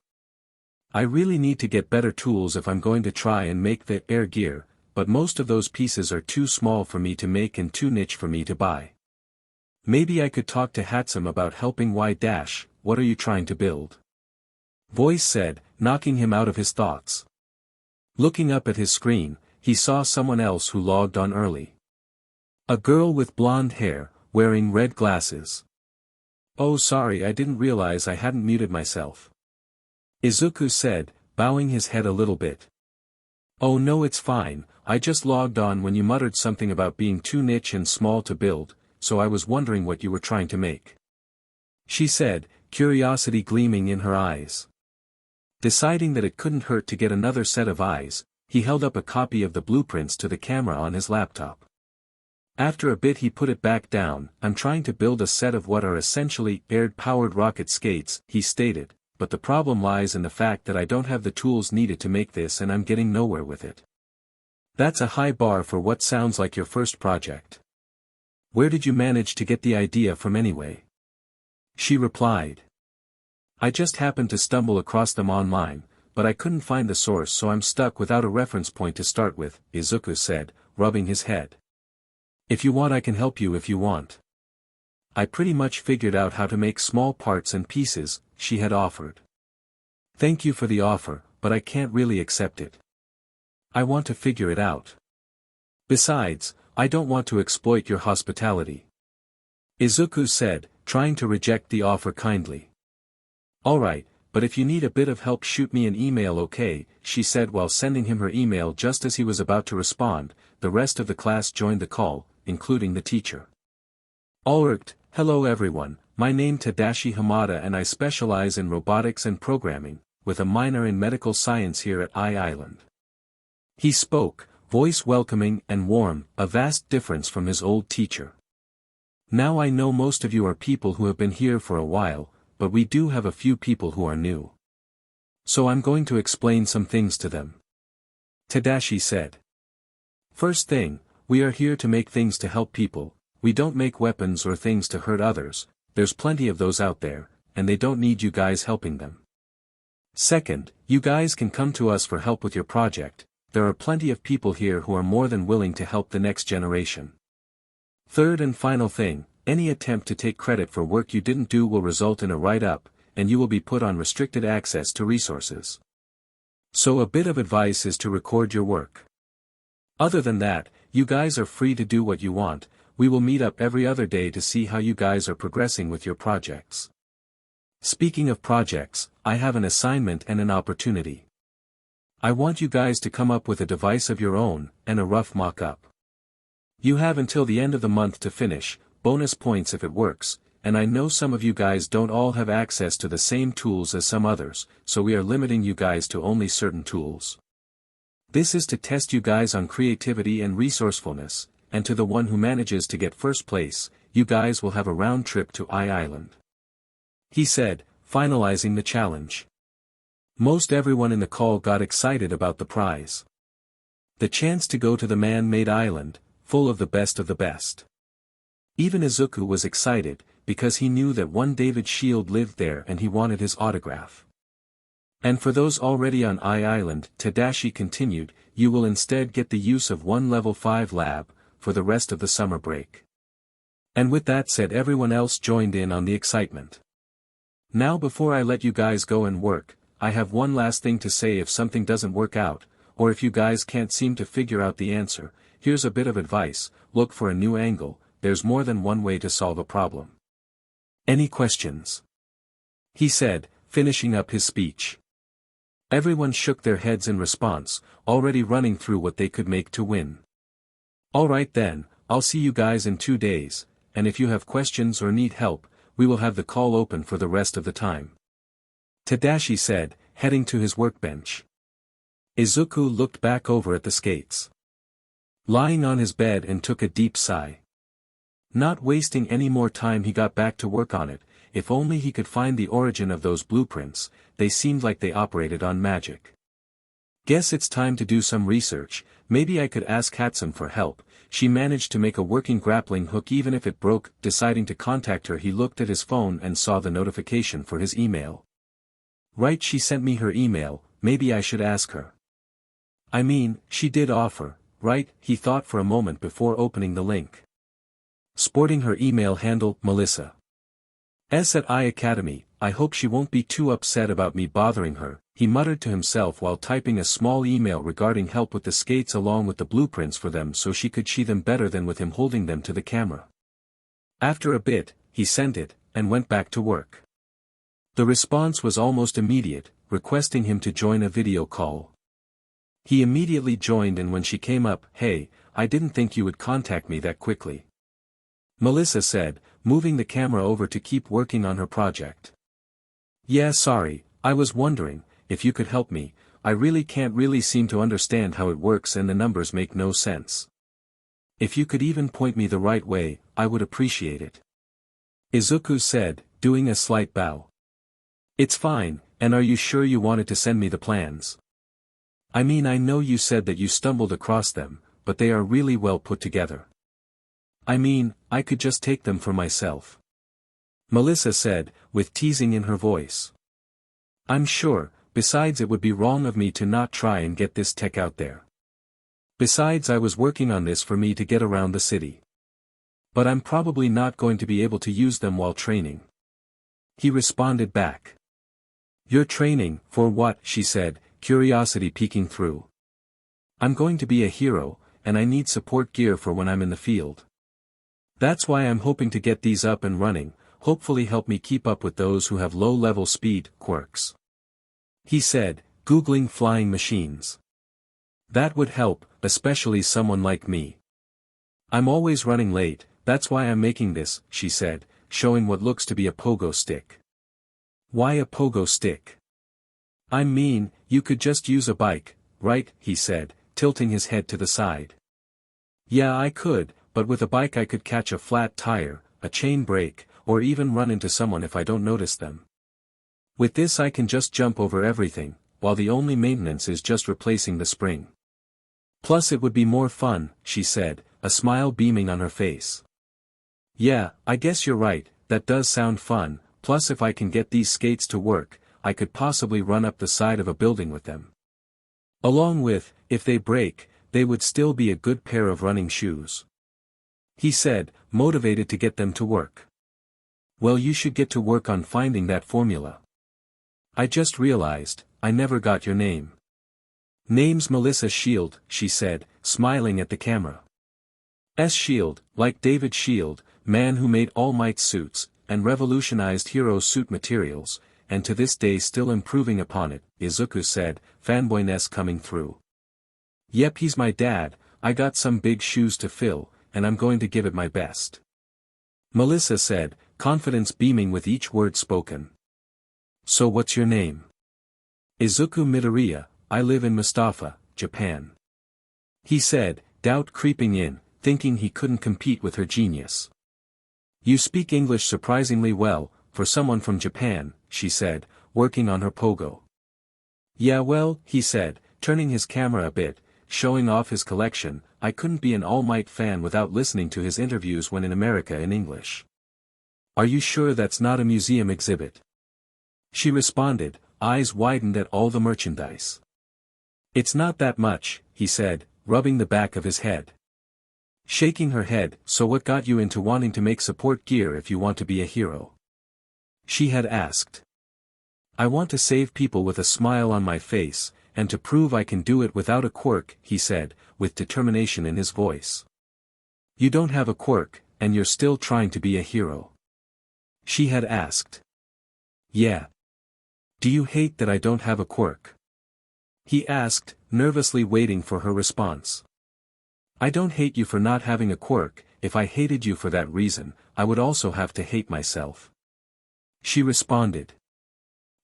I really need to get better tools if I'm going to try and make the air gear, but most of those pieces are too small for me to make and too niche for me to buy. Maybe I could talk to Hatsum about helping. What are you trying to build? Voice said, knocking him out of his thoughts. Looking up at his screen, he saw someone else who logged on early. A girl with blonde hair, wearing red glasses. Oh, sorry, I didn't realize I hadn't muted myself. Izuku said, bowing his head a little bit. Oh no, it's fine, I just logged on when you muttered something about being too niche and small to build, so I was wondering what you were trying to make. She said, curiosity gleaming in her eyes. Deciding that it couldn't hurt to get another set of eyes, he held up a copy of the blueprints to the camera on his laptop. After a bit he put it back down. I'm trying to build a set of what are essentially air-powered rocket skates, he stated, but the problem lies in the fact that I don't have the tools needed to make this and I'm getting nowhere with it. That's a high bar for what sounds like your first project. Where did you manage to get the idea from anyway? She replied. I just happened to stumble across them online, but I couldn't find the source, so I'm stuck without a reference point to start with, Izuku said, rubbing his head. If you want, I can help you if you want. I pretty much figured out how to make small parts and pieces, she had offered. Thank you for the offer, but I can't really accept it. I want to figure it out. Besides, I don't want to exploit your hospitality. Izuku said, trying to reject the offer kindly. Alright, but if you need a bit of help, shoot me an email, okay, she said while sending him her email. Just as he was about to respond, the rest of the class joined the call, including the teacher. Alright, hello everyone, my name Tadashi Hamada and I specialize in robotics and programming, with a minor in medical science here at Island. He spoke, voice welcoming and warm, a vast difference from his old teacher. Now I know most of you are people who have been here for a while, but we do have a few people who are new. So I'm going to explain some things to them. Tadashi said. First thing, we are here to make things to help people. We don't make weapons or things to hurt others. There's plenty of those out there, and they don't need you guys helping them. Second, you guys can come to us for help with your project. There are plenty of people here who are more than willing to help the next generation. Third and final thing, any attempt to take credit for work you didn't do will result in a write-up, and you will be put on restricted access to resources. So a bit of advice is to record your work. Other than that, you guys are free to do what you want. We will meet up every other day to see how you guys are progressing with your projects. Speaking of projects, I have an assignment and an opportunity. I want you guys to come up with a device of your own, and a rough mock-up. You have until the end of the month to finish, bonus points if it works, and I know some of you guys don't all have access to the same tools as some others, so we are limiting you guys to only certain tools. This is to test you guys on creativity and resourcefulness, and to the one who manages to get first place, you guys will have a round trip to Island. He said, finalizing the challenge. Most everyone in the call got excited about the prize. The chance to go to the man-made island, full of the best of the best. Even Izuku was excited, because he knew that one David Shield lived there and he wanted his autograph. And for those already on Island, Tadashi continued, you will instead get the use of one level 5 lab, for the rest of the summer break. And with that said, everyone else joined in on the excitement. Now before I let you guys go and work, I have one last thing to say. If something doesn't work out, or if you guys can't seem to figure out the answer, here's a bit of advice: look for a new angle. There's more than one way to solve a problem. Any questions? He said, finishing up his speech. Everyone shook their heads in response, already running through what they could make to win. Alright then, I'll see you guys in 2 days, and if you have questions or need help, we will have the call open for the rest of the time. Tadashi said, heading to his workbench. Izuku looked back over at the skates. Lying on his bed and took a deep sigh. Not wasting any more time, he got back to work on it. If only he could find the origin of those blueprints, they seemed like they operated on magic. Guess it's time to do some research. Maybe I could ask Hatsune for help. She managed to make a working grappling hook even if it broke. Deciding to contact her, he looked at his phone and saw the notification for his email. Right, she sent me her email, maybe I should ask her. I mean, she did offer, right? He thought for a moment before opening the link. Sporting her email handle, Melissa S at I Academy. I hope she won't be too upset about me bothering her, he muttered to himself while typing a small email regarding help with the skates along with the blueprints for them so she could see them better than with him holding them to the camera. After a bit, he sent it, and went back to work. The response was almost immediate, requesting him to join a video call. He immediately joined, and when she came up, "Hey, I didn't think you would contact me that quickly," Melissa said, moving the camera over to keep working on her project. "Yeah, sorry, I was wondering, if you could help me. I really can't seem to understand how it works and the numbers make no sense. If you could even point me the right way, I would appreciate it," Izuku said, doing a slight bow. "It's fine, and are you sure you wanted to send me the plans? I mean, I know you said that you stumbled across them, but they are really well put together. I mean, I could just take them for myself," Melissa said, with teasing in her voice. "I'm sure, besides it would be wrong of me to not try and get this tech out there. Besides, I was working on this for me to get around the city. But I'm probably not going to be able to use them while training," he responded back. "You're training, for what?" she said, curiosity peeking through. "I'm going to be a hero, and I need support gear for when I'm in the field. That's why I'm hoping to get these up and running, hopefully help me keep up with those who have low-level speed quirks," he said, googling flying machines. "That would help, especially someone like me. I'm always running late, that's why I'm making this," she said, showing what looks to be a pogo stick. "Why a pogo stick?" "I mean, you could just use a bike, right?" he said, tilting his head to the side. "Yeah, I could, but with a bike I could catch a flat tire, a chain break, or even run into someone if I don't notice them. With this I can just jump over everything, while the only maintenance is just replacing the spring. Plus it would be more fun," she said, a smile beaming on her face. "Yeah, I guess you're right, that does sound fun, plus if I can get these skates to work, I could possibly run up the side of a building with them. Along with, if they break, they would still be a good pair of running shoes," he said, motivated to get them to work. "Well, you should get to work on finding that formula. I just realized, I never got your name." "Name's Melissa Shield," she said, smiling at the camera. Shield, like David Shield, man who made All Might's suits, and revolutionized hero suit materials, and to this day still improving upon it, Izuku said, fanboyness coming through. Yep, he's my dad, I got some big shoes to fill, and I'm going to give it my best. Melissa said, confidence beaming with each word spoken. So what's your name? Izuku Midoriya, I live in Mustafa, Japan. He said, doubt creeping in, thinking he couldn't compete with her genius. You speak English surprisingly well, for someone from Japan, she said, working on her pogo. Yeah well, he said, turning his camera a bit, showing off his collection, I couldn't be an All Might fan without listening to his interviews when in America in English. Are you sure that's not a museum exhibit? She responded, eyes widened at all the merchandise. It's not that much, he said, rubbing the back of his head. Shaking her head, so what got you into wanting to make support gear if you want to be a hero? She had asked. I want to save people with a smile on my face, and to prove I can do it without a quirk, he said, with determination in his voice. You don't have a quirk, and you're still trying to be a hero? She had asked. Yeah. Do you hate that I don't have a quirk? He asked, nervously waiting for her response. I don't hate you for not having a quirk, if I hated you for that reason, I would also have to hate myself. She responded.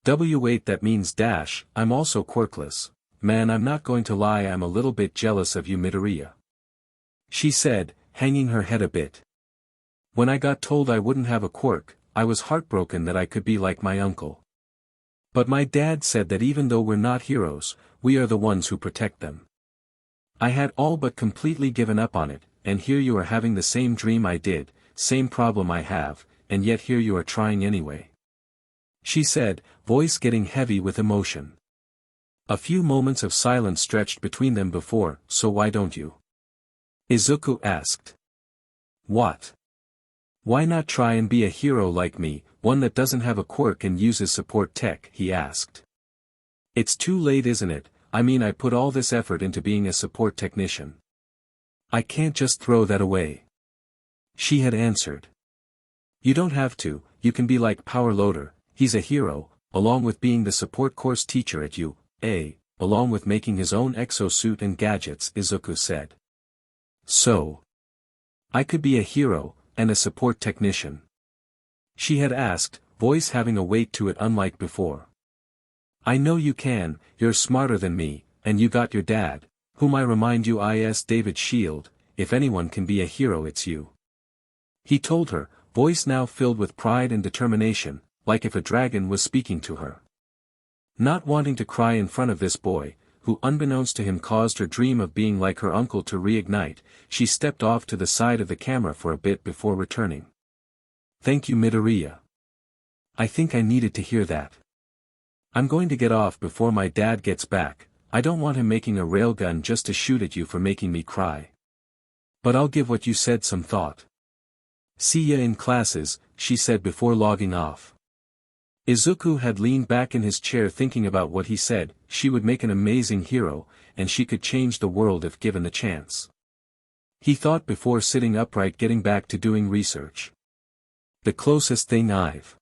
Wait, that means dash, I'm also quirkless. Man, I'm not going to lie, I'm a little bit jealous of you, Midoriya. She said, hanging her head a bit. When I got told I wouldn't have a quirk, I was heartbroken that I could be like my uncle. But my dad said that even though we're not heroes, we are the ones who protect them. I had all but completely given up on it, and here you are having the same dream I did, same problem I have, and yet here you are trying anyway. She said, voice getting heavy with emotion. A few moments of silence stretched between them before, so why don't you? Izuku asked. What? Why not try and be a hero like me, one that doesn't have a quirk and uses support tech, he asked. It's too late, isn't it? I mean, I put all this effort into being a support technician. I can't just throw that away. She had answered. You don't have to, you can be like Power Loader, he's a hero, along with being the support course teacher at UA, along with making his own exosuit and gadgets, Izuku said. So? I could be a hero, and a support technician? She had asked, voice having a weight to it unlike before. I know you can, you're smarter than me, and you got your dad, whom I remind you is David Shield, if anyone can be a hero it's you. He told her, voice now filled with pride and determination, like if a dragon was speaking to her. Not wanting to cry in front of this boy, who unbeknownst to him caused her dream of being like her uncle to reignite, she stepped off to the side of the camera for a bit before returning. Thank you, Midoriya. I think I needed to hear that. I'm going to get off before my dad gets back, I don't want him making a railgun just to shoot at you for making me cry. But I'll give what you said some thought. See ya in classes, she said before logging off. Izuku had leaned back in his chair thinking about what he said, she would make an amazing hero, and she could change the world if given the chance. He thought before sitting upright getting back to doing research. The closest thing I've